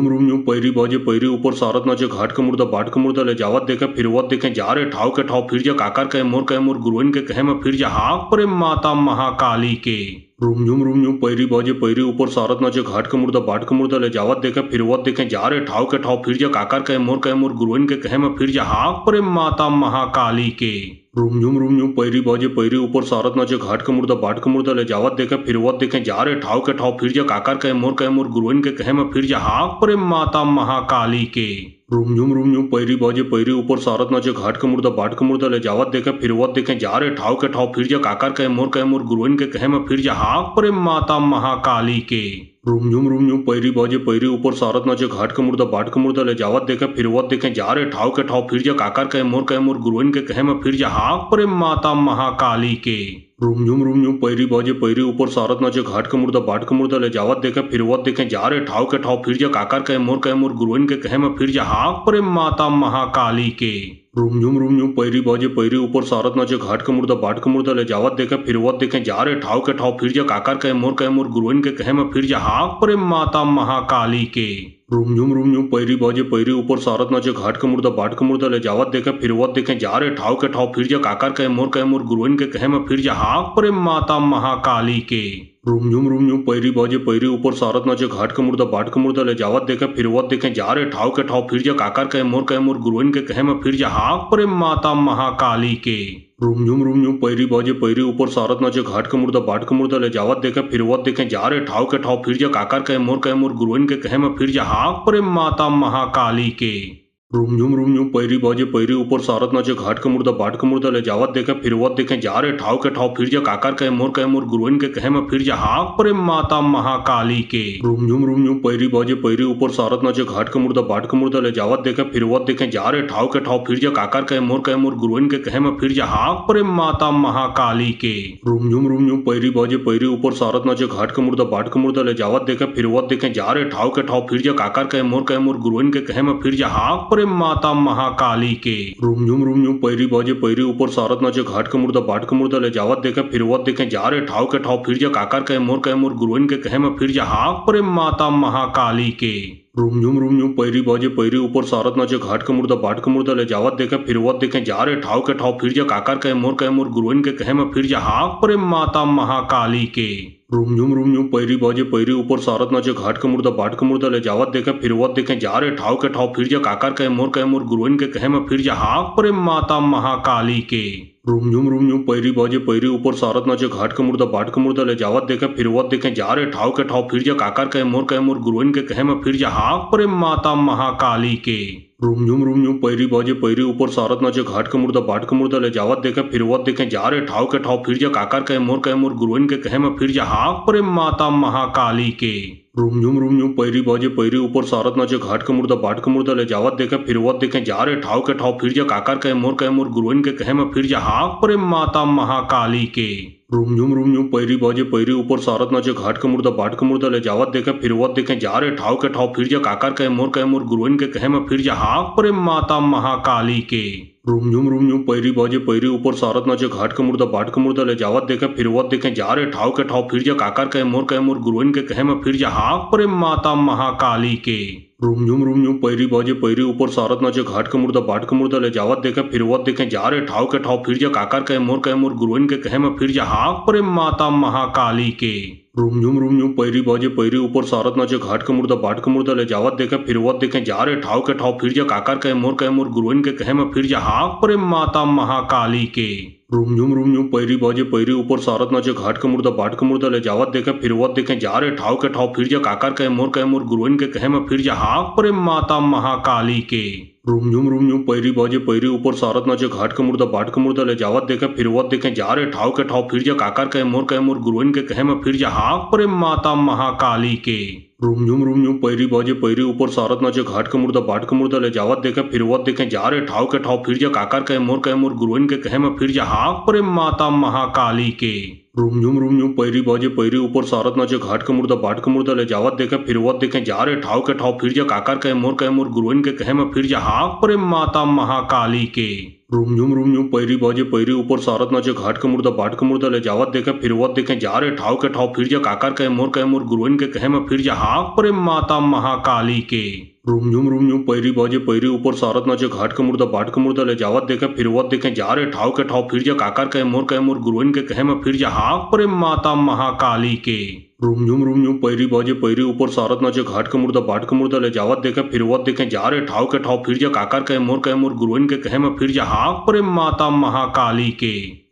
रूम झुम पैरी बाजे पैरी ऊपर सारत नाचे घाट के मुर्दा बाट के मुर्दा ले जावत देखे फिरवत देखे जा रे ठाव के ठाव फिर जा काकर कहे मोर गुरुइन के कहे में फिर जा हाक परे माता महाकाली के। रूम झुम पैरी बाजे पैरी ऊपर सारत नाचे घाट के मुर्दा बाट के मुर्दा ले जावत देखे फिरवत देखे जा रे ठाव के ठाव फिर जा काकर कहे मोर गुरुइन के कहे में फिर जा हाक परे माता महाकाली के। रूम झुम पैरी बाजे पैरी ऊपर सारत नाचे घाट के मुर्दा बाट के मुर्दा ले जावत देखे फिरवत देखे जा रे ठाव के ठाव फिर जा काकर कहे मोर गुरुइन के कहे में फिर जा हाक परे माता महाकाली के। रूम झुम पैरी बाजे पैरी ऊपर सारत नाचे घाट के मुर्दा बाट के मुर्दा ले जावत देखे फिरवत देखे जा रे ठाव के ठाव फिर जा काकर कहे मोर गुरुइन के कहे में फिर जा हाक परे माता महाकाली के। रूम झुम पैरी बाजे पैरी ऊपर सारत नाचे घाट के मुर्दा बाट के मुर्दा ले जावत देखे फिरवत देखे जा रे ठाव के ठाव फिर जा काकर कहे मोर गुरुइन के कहे में फिर जा हाक परे माता महाकाली के। रूम झुम पैरी बाजे पैरी ऊपर सारत नाचे घाट के मुर्दा बाट के मुर्दा ले जावत देखे फिरवत देखे जा रे ठाव के ठाव फिर जा काकर कहे मोर गुरुइन के कहे में फिर जा हाक परे माता महाकाली के। रूम झुम पैरी बाजे पैरी ऊपर सारत नाचे घाट के मुर्दा बाट के मुर्दा ले जावत देखे फिरवत देखे जा रे ठाव के ठाव फिर जा काकर कहे मोर गुरुइन के कहे में फिर जा हाक परे माता महाकाली के। रूम झुम पैरी बाजे पैरी ऊपर सारत नाचे घाट के मुर्दा बाट के मुर्दा ले जावत देखे फिरवत देखे जा रे ठाव के ठाव फिर जा काकर कहे मोर गुरुइन के कहे में फिर जा हाक परे माता महाकाली के। रूम झुम पैरी बाजे पैरी ऊपर सारत नाचे घाट के मुर्दा बाट के मुर्दा ले जावत देखे फिरवत देखे जा रे ठाव के ठाव फिर जा काकर कहे मोर गुरुइन के कहे में फिर जा हाक परे माता महाकाली के। रूम झुम पैरी बाजे पैरी ऊपर सारत नाचे घाट के मुर्दा बाट के मुर्दा ले जावत देखे फिरवत देखे जा रे ठाव के ठाव फिर जा काकर कहे मोर गुरुइन के कहे में फिर जा हाक परे माता महाकाली के। रूम झुम पैरी बाजे पैरी ऊपर सारत नाचे घाट के मुर्दा बाट के मुर्दा ले जावत देखे फिरवत देखे जा रे ठाव के ठाव फिर जा काकर कहे मोर गुरुइन के कहे में फिर जा हाक परे माता महाकाली के। रूम झुम पैरी बाजे पैरी ऊपर सारत नाचे घाट के मुर्दा बाट के मुर्दा ले जावत देखे फिरवत देखे जा रे ठाव के ठाव फिर जा काकर कहे मोर गुरुइन के कहे में फिर जा हाक परे माता महाकाली के। रूम झुम पैरी बाजे पैरी ऊपर सारत नाचे घाट के मुर्दा बाट के मुर्दा ले जावत देखे फिरवत देखे जा रे ठाव के ठाव फिर जा काकर कहे मोर गुरुइन के कहे में फिर जा हाक परे माता महाकाली के। रूम झुम पैरी बाजे पैरी ऊपर सारत नाचे घाट के मुर्दा बाट के मुर्दा ले जावत देखे फिरवत देखे जा रे ठाव के ठाव फिर जा काकर कहे मोर गुरुइन के कहे में फिर जा हाक परे माता महाकाली के। रूम झूम पैरी बाजे पैरी ऊपर सारत नाचे घाट का मुर्दा बाट का मुर्दा ले जावत देखे फिरवत देखे जा रे ठाव के ठाव फिर जा काकर कहे मोर गुरुइन के कहे में फिर जा हाक प्रेम माता महाकाली के। रूम झूम पैरी बाजे पैरी ऊपर सारत नाचे घाट का मुर्दा बाट का मुर्दा ले जावत देखे फिरवत देखे जा रे ठाव के ठाव फिर जा काकर कहे मोर गुरुइन के कहे में फिर जा हाक प्रेम माता महाकाली के। रूम झूम पैरी बाजे पैरी ऊपर सारत नाचे घाट का मुर्दा बाट का मुर्दा ले जावत देखे फिरवत देखे जा रे ठाव के ठाव फिर जा काकर कहे मोर गुरुइन के कहे में फिर जा हाक प्रेम माता महाकाली के। रूम झूम पैरी बाजे पैरी ऊपर सारत नाचे घाट का मुर्दा बाट का मुर्दा ले जावत देखे फिरवत देखे जा रे ठाव के ठाव फिर जा काकर कहे मोर गुरुइन के कहे में फिर जा हाक प्रेम माता महाकाली के। रूम झूम पैरी बाजे पैरी ऊपर सारत नाचे घाट का मुर्दा बाट का मुर्दा ले जावत देखे फिरवत देखे जा रे ठाव के ठाव फिर जा काकर कहे मोर गुरुइन के कहे में फिर जा हाक प्रेम माता महाकाली के। रूम झूम पैरी बाजे पैरी ऊपर सारत नाचे घाट का मुर्दा बाट का मुर्दा ले जावत देखे फिरवत देखे जा रे ठाव के ठाव फिर जा काकर कहे मोर गुरुइन के कहे में फिर जा हाक प्रेम माता महाकाली के। रूम झूम पैरी बाजे पैरी ऊपर सारत नाचे घाट का मुर्दा बाट का मुर्दा ले जावत देखे फिरवत देखे जा रे ठाव के ठाव फिर जा काकर कहे मोर गुरुइन के कहे में फिर जा हाक प्रेम माता महाकाली के। रूम झूम पैरी बाजे पैरी ऊपर सारत नाचे घाट का मुर्दा बाट का मुर्दा ले जावत देखे फिरवत देखे जा रे ठाव के ठाव फिर जा काकर कहे मोर गुरुइन के कहे में फिर जा हाक प्रेम माता महाकाली के। रूम झूम पैरी बाजे पैरी ऊपर सारत नाचे घाट का मुर्दा बाट का मुर्दा ले जावत देखे फिरवत देखे जा रे ठाव के ठाव फिर जा काकर कहे मोर गुरुइन के कहे में फिर जा हाक प्रेम माता महाकाली के। रूम झूम पैरी बाजे पैरी ऊपर सारत नाचे घाट का मुर्दा बाट का मुर्दा ले जावत देखे फिरवत देखे जा रे ठाव के ठाव फिर जा काकर कहे मोर गुरुइन के कहे में फिर जा हाक प्रेम माता महाकाली के। रूम झूम पैरी बाजे पैरी ऊपर सारत नाचे घाट का मुर्दा बाट का मुर्दा ले जावत देखे फिरवत देखे जा रे ठाव के ठाव फिर जा काकर कहे मोर गुरुइन के कहे में फिर जा हाक प्रेम माता महाकाली के। रूम झूम पैरी बाजे पैरी ऊपर सारत नाचे घाट का मुर्दा बाट का मुर्दा ले जावत देखे फिरवत देखे जा रे ठाव के ठाव फिर जा काकर कहे मोर गुरुइन के कहे में फिर जा हाक प्रेम माता महाकाली के। रूम झूम पैरी बाजे पैरी ऊपर सारत नाचे घाट का मुर्दा बाट का मुर्दा ले जावत देखे फिरवत देखे जा रे ठाव के ठाव फिर जा काकर कहे मोर गुरुइन के कहे में फिर जा हाक प्रेम माता महाकाली के। रूम झूम पैरी बाजे पैरी ऊपर सारत नाचे घाट का मुर्दा बाट का मुर्दा ले जावत देखे फिरवत देखे जा रे ठाव के ठाव फिर जा काकर कहे मोर गुरुइन के कहे में फिर जा हाक प्रेम माता महाकाली के। रूम झूम पैरी बाजे पैरी ऊपर सारत नाचे घाट का मुर्दा बाट का मुर्दा ले जावत देखे फिरवत देखे जा रे ठाव के ठाव फिर जा काकर कहे मोर गुरुइन के कहे में फिर जा हाक प्रेम माता महाकाली के। रूम झूम पैरी बाजे पैरी ऊपर सारत नाचे घाट का मुर्दा बाट का मुर्दा ले जावत देखे फिरवत देखे जा रे ठाव के ठाव फिर जा काकर कहे मोर गुरुइन के कहे में फिर जा हाक प्रेम माता महाकाली के। रूम झूम पैरी बाजे पैरी ऊपर सारत नाचे घाट का मुर्दा बाट का मुर्दा ले जावत देखे फिरवत देखे जा रे ठाव के ठाव फिर जा काकर कहे मोर गुरुइन के कहे में फिर जा हाक प्रेम माता महाकाली के।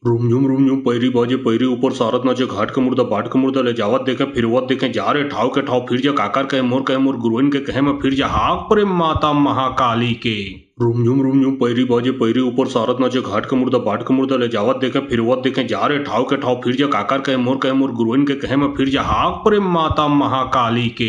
रूम झूम पैरी बाजे पैरी ऊपर सारत नाचे घाट का मुर्दा बाट का मुर्दा ले जावत देखे फिरवत देखे जा रे ठाव के ठाव फिर जा काकर कहे मोर गुरुइन के कहे में फिर जा हाक प्रेम माता महाकाली के। रूम झूम पैरी बाजे पैरी ऊपर सारत नाचे घाट का मुर्दा बाट का मुर्दा ले जावत देखे फिरवत देखे जा रे ठाव के ठाव फिर जा काकर कहे मोर गुरुइन के कहे में फिर जा हाक प्रेम माता महाकाली के।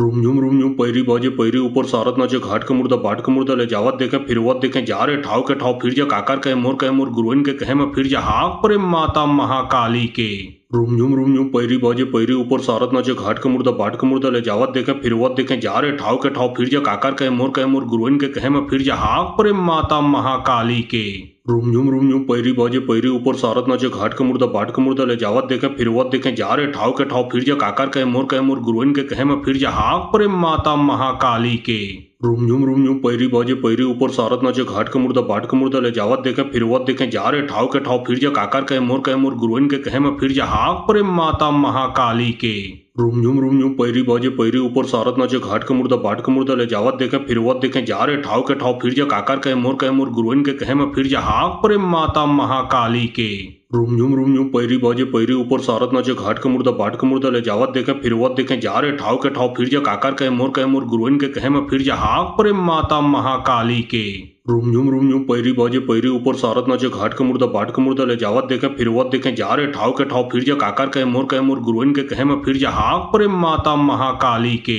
रूम झूम पैरी बाजे पैरी ऊपर सारत नाचे घाट का मुर्दा बाट का मुर्दा ले जावत देखे फिरवत देखे जा रे ठाव के ठाव फिर जा काकर कहे मोर गुरुइन के कहे में फिर जा हाक प्रेम माता महाकाली के। रूम झूम पैरी बाजे पैरी ऊपर सारत नाचे घाट का मुर्दा बाट का मुर्दा ले जावत देखे फिरवत देखे जा रे ठाव के ठाव फिर जा काकर कहे मोर गुरुइन के कहे में फिर जा हाक प्रेम माता महाकाली के। रूम झूम पैरी बाजे पैरी ऊपर सारत नाचे घाट का मुर्दा बाट का मुर्दा ले जावत देखे फिरवत देखे जा रे ठाव के ठाव फिर जा काकर कहे मोर गुरुइन के कहे में फिर जा हाक प्रेम माता महाकाली के। रूम झूम पैरी बाजे पैरी ऊपर सारत नाचे घाट का मुर्दा बाट का मुर्दा ले जावत देखे फिरवत देखे जा रे ठाव के ठाव फिर जा काकर कहे मोर गुरुइन के कहे में फिर जा हाक प्रेम माता महाकाली के। रूम झूम पैरी बाजे पैरी ऊपर सारत नाचे घाट का मुर्दा बाट का मुर्दा ले जावत देखे फिरवत देखे जा रे ठाव के ठाव फिर जा काकर कहे मोर गुरुइन के कहे में फिर जा हाक प्रेम माता महाकाली के। रूम झूम पैरी बाजे पैरी ऊपर सारत नाचे घाट का मुर्दा बाट का मुर्दा ले जावत देखे फिरवत देखे जा रे ठाव के ठाव फिर जा काकर कहे मोर गुरुइन के कहे में फिर जा हाक प्रेम माता महाकाली के।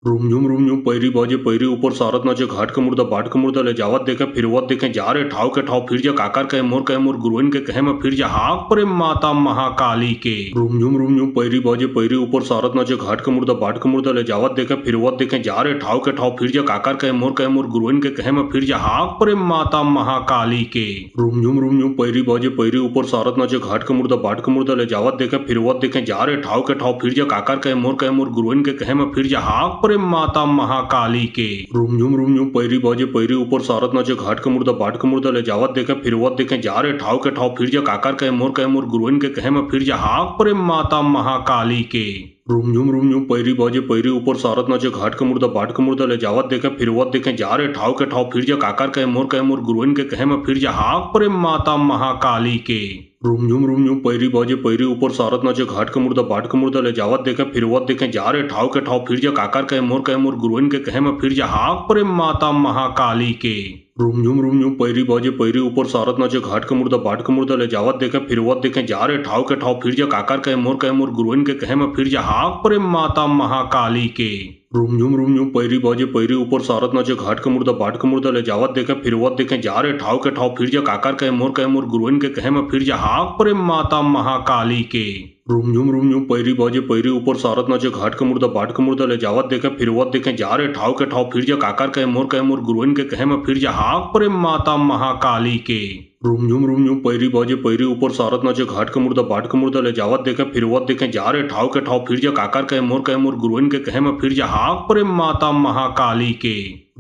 रूम झूम पैरी बाजे पैरी ऊपर सारत नाचे घाट का मुर्दा बाट का मुर्दा ले जावत देखे फिरवत देखे जा रे ठाव के ठाव फिर जा काकर कहे मोर गुरुइन के कहे में फिर जा हाक प्रेम माता महाकाली के। रूम झूम पैरी बाजे पैरी ऊपर सारत नाचे घाट का मुर्दा बाट का मुर्दा ले जावत देखे फिरवत देखे जा रे ठाव के ठाव फिर जा काकर कहे मोर गुरुइन के कहे में फिर जा हाक प्रेम माता महाकाली के। रूम झूम पैरी बाजे पैरी ऊपर सारत नाचे घाट का मुर्दा बाट का मुर्दा ले जावत देखे फिरवत देखे जा रे ठाव के ठाव फिर जा काकर कहे मोर गुरुइन के कहे में फिर जा हाक प्रेम माता महाकाली के। रुम झुम पैरी बाजे पैरी ऊपर सारत नाचे घाट के मुर्दा बाट के मुर्दा ले जावत देखे फिरवत देखे जा रे ठाव के ठाव फिर जा काकर कहे मोर गुरुइन के कहे में फिर जा हाक परे माता महाकाली के। रुम झुम पैरी बाजे पैरी ऊपर सारत नाचे घाट के मुर्दा बाट के मुर्दा ले जावत देखे फिरवत देखे जा रे ठाव के ठाव फिर जा काकर कहे मोर गुरुइन के कहे में फिर जा हाक परे माता महाकाली के। रुम झुम पैरी बाजे पैरी ऊपर सारत नाचे घाट के मुर्दा बाट के मुर्दा ले जावत देखे फिरवत देखे जा रे ठाव के ठाव फिर जा काकर कहे मोर गुरुइन के कहे में फिर जा हाक परे माता महाकाली के। रुम झुम पैरी बाजे पैरी ऊपर सारत नाचे घाट के मुर्दा बाट के मुर्दा ले जावत देखे फिरवत देखे जा रे ठाव के ठाव फिर जा काकर कहे मोर गुरुइन के कहे में फिर जा हाक परे माता महाकाली के। रुम झुम पैरी बाजे पैरी ऊपर सारत नाचे घाट के मुर्दा बाट के मुर्दा ले जावत देखे फिरवत देखे जा रे ठाव के ठाव फिर जा काकर कहे मोर गुरुइन के कहे में फिर जा हाक परे माता महाकाली के। रुम झुम पैरी बाजे पैरी ऊपर सारत नाचे घाट के मुर्दा बाट के मुर्दा ले जावत देखे फिरवत देखे जा रे ठाव के ठाव फिर जा काकर कहे मोर गुरुइन के कहे में फिर जा हाक परे माता महाकाली के। रुम झुम पैरी बाजे पैरी ऊपर सारत नाचे घाट के मुर्दा बाट के मुर्दा ले जावत देखे फिरवत देखे जा रे ठाव के ठाव फिर जा काकर कहे मोर गुरुइन के कहे में फिर जा हाक परे माता महाकाली के।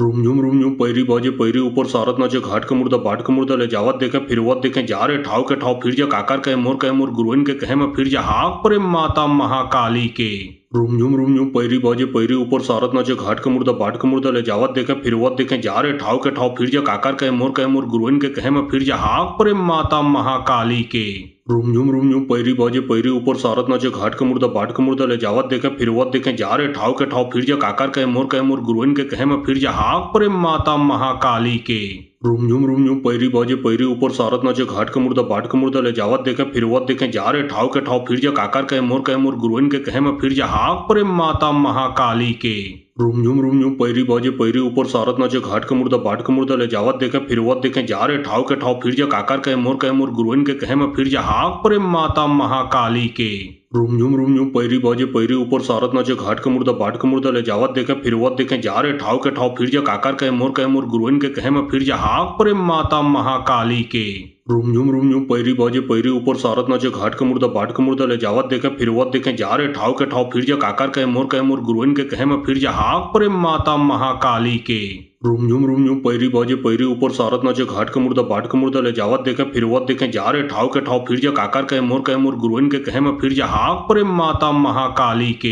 रुम झुम पैरी बाजे पैरी ऊपर सारत नाचे घाट के मुर्दा बाट के मुर्दा ले जावत देखे फिरवत देखे जा रे ठाव के ठाव फिर जा काकर कहे मोर गुरुइन के कहे में फिर जा हाक परे माता महाकाली के। रुम झुम पैरी बाजे पैरी ऊपर सारत नाचे घाट के मुर्दा बाट के मुर्दा ले जावत देखे फिरवत देखे जा रे ठाव के ठाव फिर जा काकर कहे मोर गुरुइन के कहे में फिर जा हाक परे माता महाकाली के। रुम झुम पैरी बाजे पैरी ऊपर सारत नाचे घाट के मुर्दा बाट के मुर्दा ले जावत देखे फिरवत देखे जा रे ठाव के ठाव फिर जा काकर कहे मोर गुरुइन के कहे में फिर जा हाक परे माता महाकाली के। रुम झुम पैरी बाजे पैरी ऊपर सारत नाचे घाट के मुर्दा बाट के मुर्दा ले जावत देखे फिरवत देखे जा रे ठाव के ठाव फिर जा काकर कहे मोर गुरुइन के कहे में फिर जा हाक परे माता महाकाली के। रुम झुम पैरी बाजे पैरी ऊपर सारत नाचे घाट के मुर्दा बाट के मुर्दा ले जावत देखे फिरवत देखे जा रे ठाव के ठाव फिर जा काकर कहे मोर गुरुइन के कहे में फिर जा हाक परे माता महाकाली के। रुम झुम पैरी बाजे पैरी ऊपर सारत नाचे घाट के मुर्दा बाट के मुर्दा ले जावत देखे फिरवत देखे जा रे ठाव के ठाव फिर जा काकर कहे मोर गुरुइन के कहे में फिर जा हाक परे माता महाकाली के। रुम झुम पैरी बाजे पैरी ऊपर सारत नाचे घाट के मुर्दा बाट के मुर्दा ले जावत देखे फिरवत देखे जा रे ठाव के ठाव फिर जा काकर कहे मोर गुरुइन के कहे में फिर जा हाक परे माता महाकाली के। रुम झुम पैरी बाजे पैरी ऊपर सारत नाचे घाट के मुर्दा बाट के मुर्दा ले जावत देखे फिरवत देखे जा रे ठाव के ठाव फिर जा काकर कहे मोर गुरुइन के कहे में फिर जा हाक परे माता महाकाली के। रुम झुम पैरी बाजे पैरी ऊपर सारत नाचे घाट के मुर्दा बाट के मुर्दा ले जावत देखे फिरवत देखे जा रे ठाव के ठाव फिर जा काकर कहे मोर गुरुइन के कहे में फिर जा हाक परे माता महाकाली के।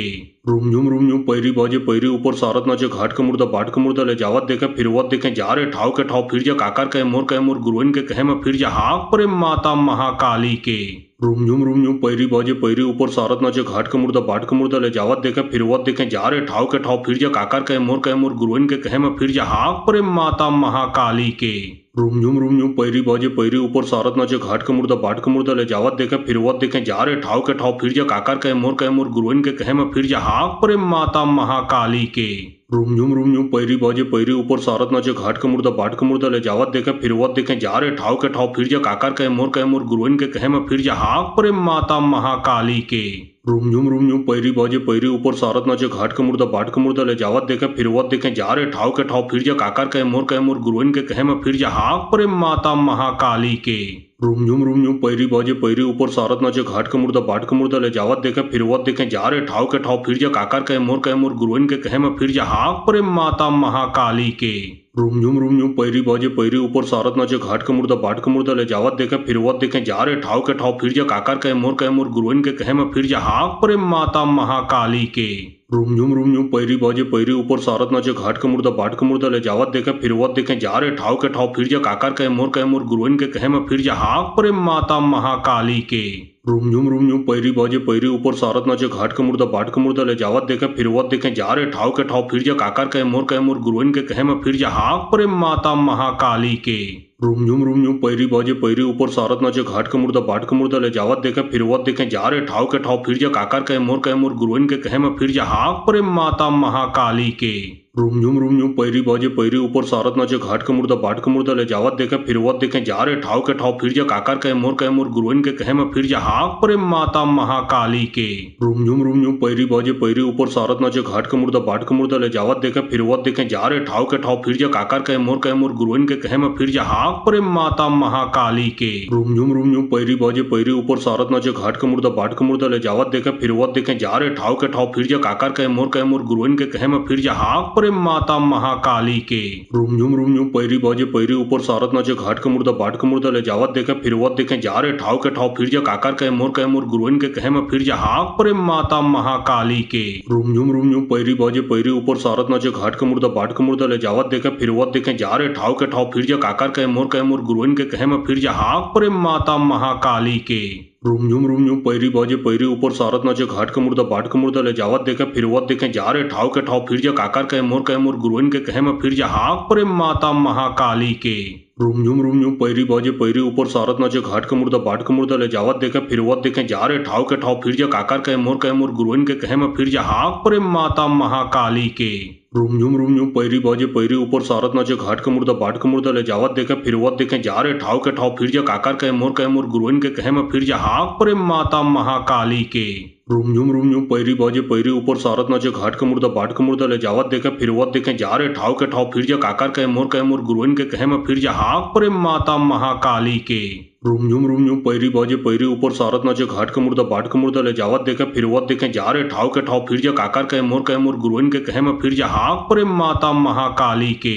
रुम झुम पैरी बाजे पैरी ऊपर सारत नाचे घाट के मुर्दा बाट के मुर्दा ले जावत देखे फिरवत देखे जा रे ठाव के ठाव फिर जा काकर कहे मोर गुरुइन के कहे में फिर जा हाक परे माता महाकाली के। रुम झुम पैरी बाजे पैरी ऊपर सारत नाचे घाट के मुर्दा बाट के मुर्दा ले जावत देखे फिरवत देखे जा रे ठाव के ठाव फिर जा काकर कहे मोर गुरुइन के कहे में फिर जा हाक परे माता महाकाली के। रुम झुम पैरी बाजे पैरी ऊपर सारत नाचे घाट के मुर्दा बाट के मुर्दा ले जावत देखे फिरवत देखे जा रे ठाव के ठाव फिर जा काकर कहे मोर गुरुइन के कहे में फिर जा हाक परे माता महाकाली के। रुम झुम पैरी बाजे पैरी ऊपर सारत नाचे घाट के मुर्दा बाट के मुर्दा ले जावत देखे फिरवत देखे जा रे ठाव के ठाव फिर जा काकर कहे मोर गुरुइन के कहे में फिर जा हाक परे माता महाकाली के। रुम झुम पैरी बाजे पैरी ऊपर सारत नाचे घाट के मुर्दा बाट के मुर्दा ले जावत देखे फिरवत देखे जा रे ठाव के ठाव फिर जा काकर कहे मोर गुरुइन के कहे में फिर जा हाक परे माता महाकाली के। रुम झुम पैरी बाजे पैरी ऊपर सारत नाचे घाट के मुर्दा बाट के मुर्दा ले जावत देखे फिरवत देखे जा रे ठाव के ठाव फिर जा काकर कहे मोर गुरुइन के कहे में फिर जा हाक परे माता महाकाली के। रुम झुम पैरी बाजे पैरी ऊपर सारत नाचे घाट के मुर्दा बाट के मुर्दा ले जावत देखे फिरवत देखे जा रे ठाव के ठाव फिर जा काकर कहे मोर गुरुइन के कहे में फिर जा हाक परे माता महाकाली के। रुम झुम पैरी बाजे पैरी ऊपर सारत नाचे घाट के मुर्दा बाट के मुर्दा ले जावत देखे फिरवत देखे जा रे ठाव के ठाव फिर जा काकर कहे मोर गुरुइन के कहे में फिर जा हाक परे माता महाकाली के। रुम झुम पैरी बाजे पैरी ऊपर सारत नाचे घाट के मुर्दा बाट के मुर्दा ले जावत देखे फिरवत देखे जा रे ठाव के ठाव फिर जा काकर कहे मोर गुरुइन के कहे में फिर जा हाक परे माता महाकाली के। रूम झूम पैरी बाजे पैरी ऊपर सारत नाचे घाट के मुर्दा बाट के मुर्दा ले जावत देखे फिरवत देखे जा रे ठाव के ठाव फिर जा काकर कहे मोर गुरुइन के कहे में फिर जा हाक प्रेम माता महाकाली के। रूम झूम पैरी बाजे पैरी ऊपर सारत नाचे घाट के मुर्दा बाट के मुर्दा ले जावत देखे फिरवत देखे जा रे ठाव के ठाव फिर जा काकर कहे मोर गुरुइन के कहे में फिर जा हाक प्रेम माता महाकाली के। रूम झूम पैरी बाजे पैरी ऊपर सारत नाचे घाट के मुर्दा बाट के मुर्दा ले जावत देखे फिरवत देखे जा रे ठाव के ठाव फिर जा काकर कहे मोर गुरुइन के कहे में फिर जा हाक प्रेम माता महाकाली के। रूम झूम पैरी बाजे पैरी ऊपर सारत नाचे घाट के मुर्दा बाट के मुर्दा ले जावत देखे फिरवत देखे जा रे ठाव के ठाव फिर जा काकर कहे मोर गुरुइन के कहे में फिर जा हाक प्रेम माता महाकाली के। रूम झूम पैरी बाजे पैरी ऊपर सारत नाचे घाट के मुर्दा बाट के मुर्दा ले जावत देखे फिरवत देखे जा रे ठाव के ठाव फिर जा काकर कहे मोर गुरुइन के कहे में फिर जा हाक प्रेम माता महाकाली के। रूम झूम पैरी बाजे पैरी ऊपर सारत नाचे घाट के मुर्दा बाट के मुर्दा ले जावत देखे फिरवत देखे जा रे ठाव के ठाव फिर जा काकर कहे मोर गुरुइन के कहे में फिर जा हाक प्रेम माता महाकाली के। रूम झूम पैरी बाजे पैरी ऊपर सारत नाचे घाट के मुर्दा बाट के मुर्दा ले जावत देखे फिरवत देखे जा रे ठाव के ठाव फिर जा काकर कहे मोर गुरुइन के कहे में फिर जा हाक प्रेम माता महाकाली के। रूम झूम पैरी बाजे पैरी ऊपर सारत नाचे घाट के मुर्दा बाट के मुर्दा ले जावत देखे फिरवत देखे जा रे ठाव के ठाव फिर जा काकर कहे मोर गुरुइन के कहे में फिर जा हाक प्रेम माता महाकाली के। रूम झूम पैरी बाजे पैरी ऊपर सारत नाचे घाट के मुर्दा बाट के मुर्दा ले जावत देखे फिरवत देखे जा रे ठाव के ठाव फिर जा काकर कहे मोर गुरुइन के कहे में फिर जा हाक प्रेम माता महाकाली के। रूम झूम पैरी बाजे पैरी ऊपर सारत नाचे घाट के मुर्दा बाट के मुर्दा ले जावत देखे फिरवत देखे जा रे ठाव के ठाव फिर जा काकर कहे मोर गुरुइन के कहे में फिर जा हाक प्रेम माता महाकाली के। रूम झूम पैरी बाजे पैरी ऊपर सारत नाचे घाट के मुर्दा बाट के मुर्दा ले जावत देखे फिरवत देखे जा रे ठाव के ठाव फिर जा काकर कहे मोर गुरुइन के कहे में फिर जा हाक प्रेम माता महाकाली के।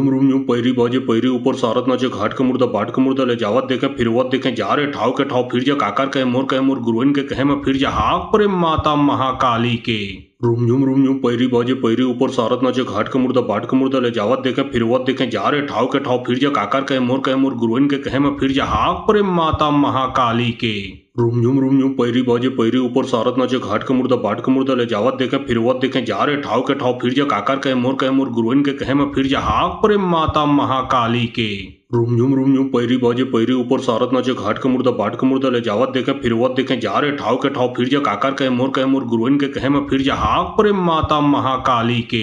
रूम झूम पैरी बाजे पैरी ऊपर सारत नाचे घाट के मुर्दा बाट के मुर्दा ले जावत देखे फिरवत देखे जा रे ठाव के ठाव फिर जा काकर कहे मोर गुरुइन के कहे में फिर जा हाक प्रेम माता महाकाली के। रूम झूम पैरी बाजे पैरी ऊपर सारत नाचे घाट के मुर्दा बाट के मुर्दा ले जावत देखे फिरवत देखे जा रे ठाव के ठाव फिर जा काकर कहे मोर गुरुइन के कहे में फिर जा हाक प्रेम माता महाकाली के। रूम झूम पैरी बाजे पैरी ऊपर सारत नाचे घाट के मुर्दा बाट के मुर्दा ले जावत देखे फिरवत देखे जा रे ठाव के ठाव फिर जा काकर कहे मोर गुरुइन के कहे में फिर जा हाक प्रेम माता महाकाली के। रूम झूम पैरी बाजे पैरी ऊपर सारत नाचे घाट के मुर्दा बाट के मुर्दा ले जावत देखे फिरवत देखे जा रे ठाव के ठाव फिर जा काकर कहे मोर गुरुइन के कहे में फिर जा हाक प्रेम माता महाकाली के।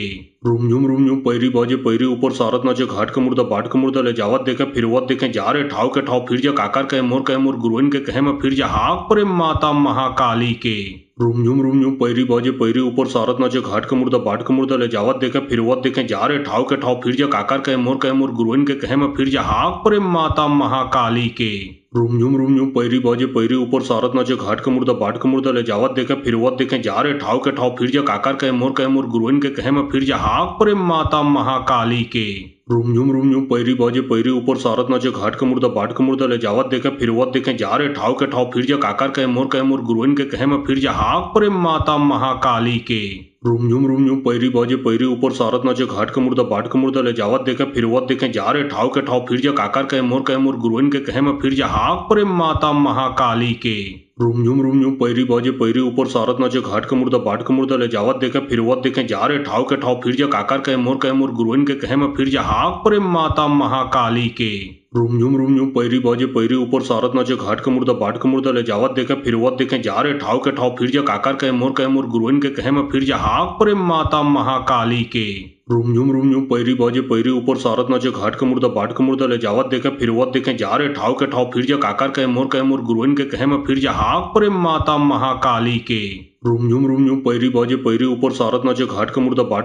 रूम झूम पैरी बाजे पैरी ऊपर सारत नाचे घाट के मुर्दा बाट के मुर्दा ले जावत देखे फिरवत देखे जा रे ठाव के ठाव फिर जा काकर कहे मोर गुरुइन के कहे में फिर जा हाक प्रेम माता महाकाली के। रूम झूम पैरी बाजे पैरी ऊपर सारत नाचे घाट के मुर्दा बाट के मुर्दा ले जावत देखे फिरवत देखे जा रे ठाव के ठाव फिर जा काकर कहे मोर गुरुइन के कहे में फिर जा हाक प्रेम माता महाकाली के। रूम झूम पैरी बाजे पैरी ऊपर सारत नाचे घाट के मुर्दा बाट के मुर्दा ले जावत देखे फिरवत देखे जा रे ठाव के ठाव फिर जा काकर कहे मोर गुरुइन के कहे में फिर जा हाक प्रेम माता महाकाली के। रूम झूम पैरी बाजे पैरी ऊपर सारत नाचे घाट के मुर्दा बाट के मुर्दा ले जावत देखे फिरवत देखे जा रे ठाव के ठाव फिर जा काकर कहे मोर गुरुइन के कहे में फिर जा हाक प्रेम माता महाकाली के। रूम झूम पैरी बाजे पैरी ऊपर सारत नाचे घाट के मुर्दा बाट के मुर्दा ले जावत देखे फिरवत देखे जा रे ठाव के ठाव फिर जा काकर कहे मोर गुरुइन के कहे में फिर जा हाक प्रेम माता महाकाली के। रूम झूम पैरी बाजे पैरी ऊपर सारत नाचे घाट के मुर्दा बाट के मुर्दा ले जावत देखे फिरवत देखे जा रे ठाव के ठाव फिर जा काकर कहे मोर गुरुइन के कहे में फिर जा हाक प्रेम माता महाकाली के। रूम झूम पैरी बाजे पैरी ऊपर सारत नाचे घाट के मुर्दा बाट के मुर्दा ले जावत देखे फिरवत देखे जा रे ठाव के ठाव फिर जा काकर कहे मोर गुरुइन के कहे में फिर जा हाक प्रेम माता महाकाली के। रूम झूम पैरी बाजे पैरी ऊपर सारत नाचे घाट के मुर्दा बाट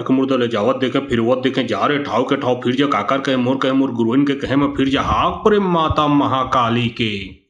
के मुर्दा ले जावत देखे फिरवत देखे जा रे ठाव के ठाव फिर जा काकर कहे मोर गुरुइन के कहे में फिर जा हाक प्रेम माता महाकाली के।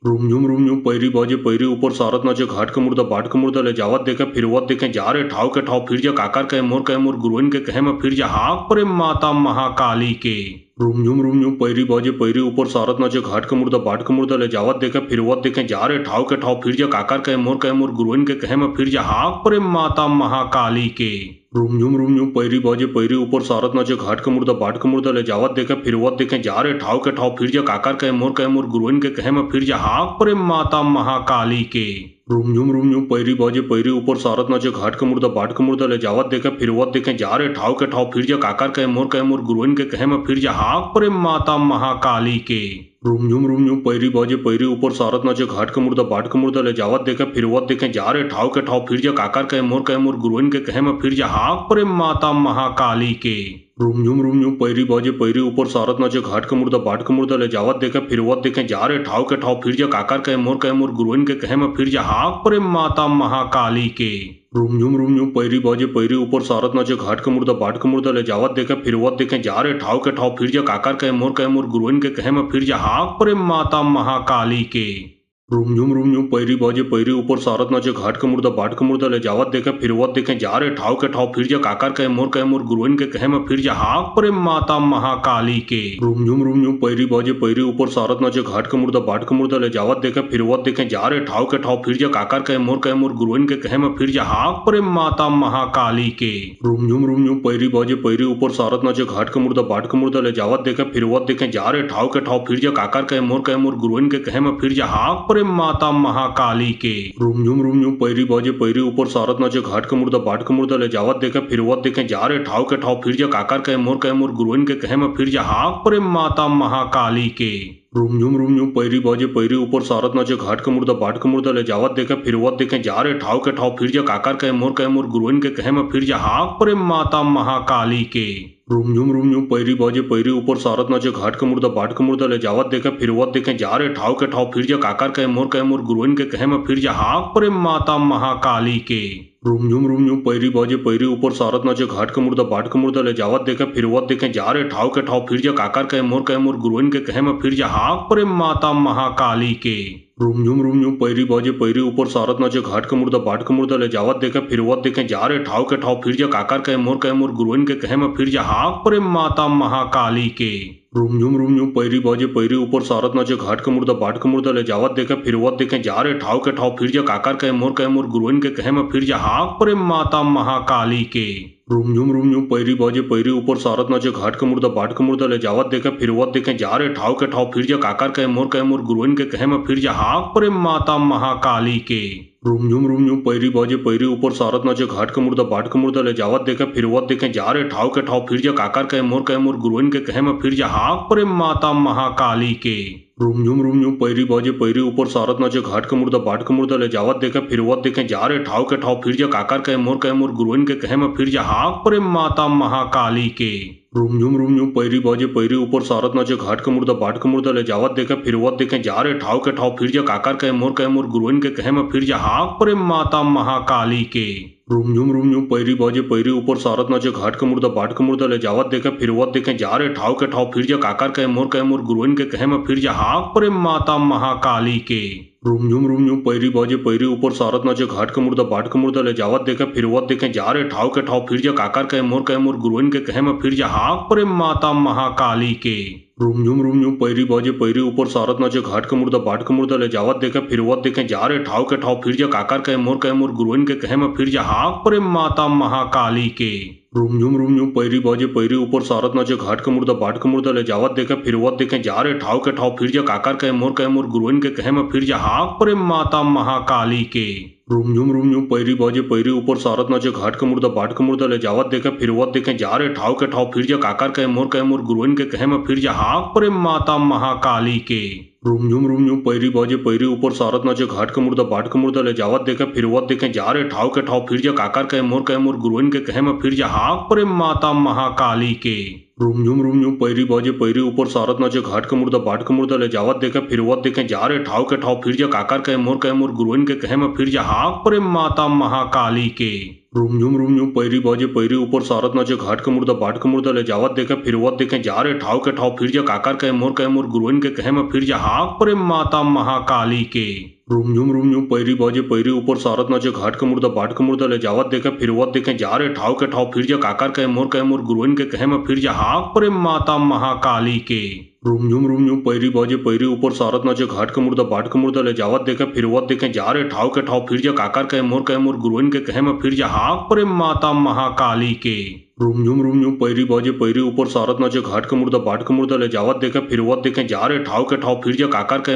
रूम झूम पैरी बाजे पैरी ऊपर सारत नाचे घाट के मुर्दा बाट के मुर्दा ले जावत देखे फिरवत देखे जा रे ठाव के ठाव फिर जा काकर कहे मोर गुरुइन के कहे में फिर जा हाक प्रेम माता महाकाली के। रूम झूम पैरी बाजे पैरी ऊपर सारत नाचे घाट के मुर्दा बाट के मुर्दा ले जावत देखे फिरवत देखे जा रे ठाव के ठाव फिर जा काकर कहे मोर गुरुइन के कहे में फिर जा हाक प्रेम माता महाकाली के। रूम झूम पैरी बाजे पैरी ऊपर सारत नाचे घाट के मुर्दा बाट के मुर्दा ले जावत देखे फिरवत देखे जा रे ठाव के ठाव फिर जा काकर कहे मोर गुरुइन के कहे में फिर जा हाक प्रेम माता महाकाली के। रूम झूम पैरी बाजे पैरी ऊपर सारत नाचे घाट के मुर्दा बाट के मुर्दा ले जावत देखे फिरवत देखे जा रे ठाव के ठाव फिर जा काकर कहे मोर गुरुइन के कहे में फिर जा हाक प्रेम माता महाकाली के। रूम झूम पैरी बाजे पैरी ऊपर सारत नाचे घाट के मुर्दा बाट के मुर्दा ले जावत देखे फिरवत देखे जा रे ठाव के ठाव फिर जा काकर कहे मोर गुरुइन के कहे में फिर जा हाक प्रेम माता महाकाली के रूम झूम पैरी बाजे पैरी ऊपर सारत नाचे घाट के मुर्दा बाट के मुर्दा ले जावत देखे फिरवत देखे जा रे ठाव के ठाव फिर जा काकर कहे मोर गुरुइन के कहे में फिर जा हाक प्रेम माता महाकाली के रूम झूम पैरी बाजे पैरी ऊपर सारत नाचे घाट के मुर्दा बाट के मुर्दा ले जावत देखे फिरवत देखे जा रे ठाव के ठाव फिर जा काकर कहे मोर गुरुइन के कहे में फिर जा हाक प्रेम माता महाकाली के रूम झूम पैरी बाजे पैरी ऊपर सारत नाचे घाट के मुर्दा बाट के मुर्दा ले जावत देखे फिरवत देखे जा रे ठाव के ठाव फिर जा काकर कहे मोर गुरुइन के कहे में फिर जा हाक प्रेम माता महाकाली के रूम झूम पैरी बाजे पैरी ऊपर सारत नाचे घाट के मुर्दा बाट के मुर्दा ले जावत देखे फिरवत देखे जा रे ठाव के ठाव फिर जा काकर कहे मोर गुरुइन के कहे में फिर जा हाक प्रेम माता महाकाली के रूम झूम पैरी बाजे पैरी ऊपर सारत नाचे घाट के मुर्दा बाट के मुर्दा ले जावत देखे फिरवत देखे जा रे ठाव के ठाव फिर जा काकर कहे मोर गुरुइन के कहे में फिर जा हाक प्रेम माता महाकाली के रूम झूम पैरी बाजे पैरी ऊपर सारत नाचे घाट के मुर्दा बाट के मुर्दा ले जावत देखे फिरवत देखे जा रे ठाव के ठाव फिर जा काकर कहे मोर गुरुइन के कहे में फिर जा हाक प्रेम माता महाकाली के रूम झूम पैरी बाजे पैरी ऊपर सारत नाचे घाट के मुर्दा बाट के मुर्दा ले जावत देखे फिरवत देखे जा रे ठाव के ठाव फिर जा काकर कहे मोर गुरुइन के कहे में फिर जा हाक प्रेम माता महाकाली के रूम झूम पैरी बाजे पैरी ऊपर सारत नाचे घाट के मुर्दा बाट के मुर्दा ले जावत देखे फिरवत देखे जा रे ठाव के ठाव फिर जा काकर कहे मोर गुरुइन के कहे में फिर जा हाक प्रेम माता महाकाली के रूम झूम पैरी बाजे पैरी ऊपर सारत नाचे घाट के मुर्दा बाट के मुर्दा ले जावत देखे फिरवत देखे जा रे ठाव के ठाव फिर जा काकर कहे मोर गुरुइन के कहे में फिर जा हाक प्रेम माता महाकाली के रूम झूम पैरी बाजे पैरी ऊपर सारत नाचे घाट के मुर्दा बाट के मुर्दा ले जावत देखे फिरवत देखे जा रे ठाव के ठाव फिर जा काकर कहे मोर गुरुइन के कहे में फिर जा हाक प्रेम माता महाकाली के रूम झूम पैरी बाजे पैरी ऊपर सारत नाचे घाट के मुर्दा बाट के मुर्दा ले जावत देखे फिरवत देखे जा रे ठाव के ठाव फिर जा काकर कहे मोर गुरुइन के कहे में फिर जा हाक प्रेम माता महाकाली के रूम झूम पैरी बाजे पैरी ऊपर सारत नाचे घाट के मुर्दा बाट के मुर्दा ले जावत देखे फिरवत देखे जा रे ठाव के ठाव फिर जा काकर कहे मोर गुरुइन के कहे में फिर जा हाक प्रेम माता महाकाली के रूम झूम पैरी बाजे पैरी ऊपर सारत नाचे घाट के मुर्दा बाट के मुर्दा ले जावत देखे फिरवत देखे जा रे ठाव के ठाव फिर जा काकर कहे मोर गुरुइन के कहे में फिर जा हाक प्रेम माता महाकाली के रूम झूम पैरी बाजे पैरी ऊपर सारत नाचे घाट के मुर्दा बाट के मुर्दा ले जावत देखे फिरवत देखे जा रे ठाव के ठाव फिर जा काकर कहे मोर गुरुइन के कहे में फिर जा हाक प्रेम माता महाकाली के रूम झूम पैरी बाजे पैरी ऊपर सारत नाचे घाट के मुर्दा बाट के मुर्दा ले जावत देखे फिरवत देखे जा रे ठाव के ठाव फिर जा काकर कहे मोर गुरुइन के कहे में फिर जा हाक प्रेम माता महाकाली के रूम झूम पैरी बाजे पैरी ऊपर सारत नाचे घाट के मुर्दा बाट के मुर्दा ले जावत देखे फिरवत देखे जा रे ठाव के ठाव फिर जा काकर कहे मोर गुरुइन के कहे में फिर जा हाक प्रेम माता महाकाली के रूम झूम पैरी बाजे पैरी ऊपर सारत नाचे घाट के मुर्दा बाट के मुर्दा ले जावत देखे फिरवत देखे जा रे ठाव के ठाव फिर जा काकर कहे मोर गुरुइन के कहे में फिर जा हाक प्रेम माता महाकाली के रूम झूम पैरी बाजे पैरी ऊपर सारत नाचे घाट के मुर्दा बाट के मुर्दा ले जावत देखे फिरवत देखे जा रे ठाव के ठाव फिर जा काकर कहे मोर गुरुइन के कहे में फिर जा हाक प्रेम माता महाकाली के रूम झूम पैरी बाजे पैरी ऊपर सारत नाचे घाट के मुर्दा बाट के मुर्दा ले जावत देखे फिरवत देखे जा रे ठाव के ठाव फिर जा काकर कहे मोर गुरुइन के कहे में फिर जा हाक प्रेम माता महाकाली के रूम झूम पैरी बाजे पैरी ऊपर सारत नाचे घाट के मुर्दा बाट के मुर्दा ले जावत देखे फिरवत देखे जा रे ठाव के ठाव फिर जा काकर कहे मोर गुरुइन के कहे में फिर जा हाक प्रेम माता महाकाली के रूम झूम पैरी बाजे पैरी ऊपर सारत नाचे घाट के मुर्दा बाट के मुर्दा ले जावत देखे फिरवत देखे जा रे ठाव के ठाव फिर जा काकर कहे मोर गुरुइन के कहे में फिर जा हाक प्रेम माता महाकाली के रूम झूम पैरी बाजे पैरी ऊपर सारत नाचे घाट के मुर्दा बाट के मुर्दा ले जावत देखे फिरवत देखे जा रे ठाव के ठाव फिर जा काकर कहे मोर गुरुइन के कहे में फिर जा हाक प्रेम माता महाकाली के रूम झूम पैरी बाजे पैरी ऊपर सारत नाचे घाट के मुर्दा बाट के मुर्दा ले जावत देखे फिरवत देखे जा रे ठाव के ठाव फिर जा काकर कहे मोर गुरुइन के कहे में फिर जा हाक प्रेम माता महाकाली के रूम झूम पैरी बाजे पैरी ऊपर सारत नाचे घाट के मुर्दा बाट के मुर्दा ले जावत देखे फिरवत देखे जा रे ठाव के ठाव फिर जा काकर कहे मोर गुरुइन के कहे में फिर जा हाक प्रेम माता महाकाली के रूम झूम पैरी बाजे पैरी ऊपर सारत नाचे घाट के मुर्दा बाट के मुर्दा ले जावत देखे फिरवत देखे जा रे ठाव के ठाव फिर जा काकर कहे मोर गुरुइन के कहे में फिर जा हाक प्रेम माता महाकाली के रूम झूम पैरी बाजे पैरी ऊपर सारत नाचे घाट के मुर्दा बाट के मुर्दा ले जावत देखे फिरवत देखे जा रे ठाव के ठाव फिर जा काकर कहे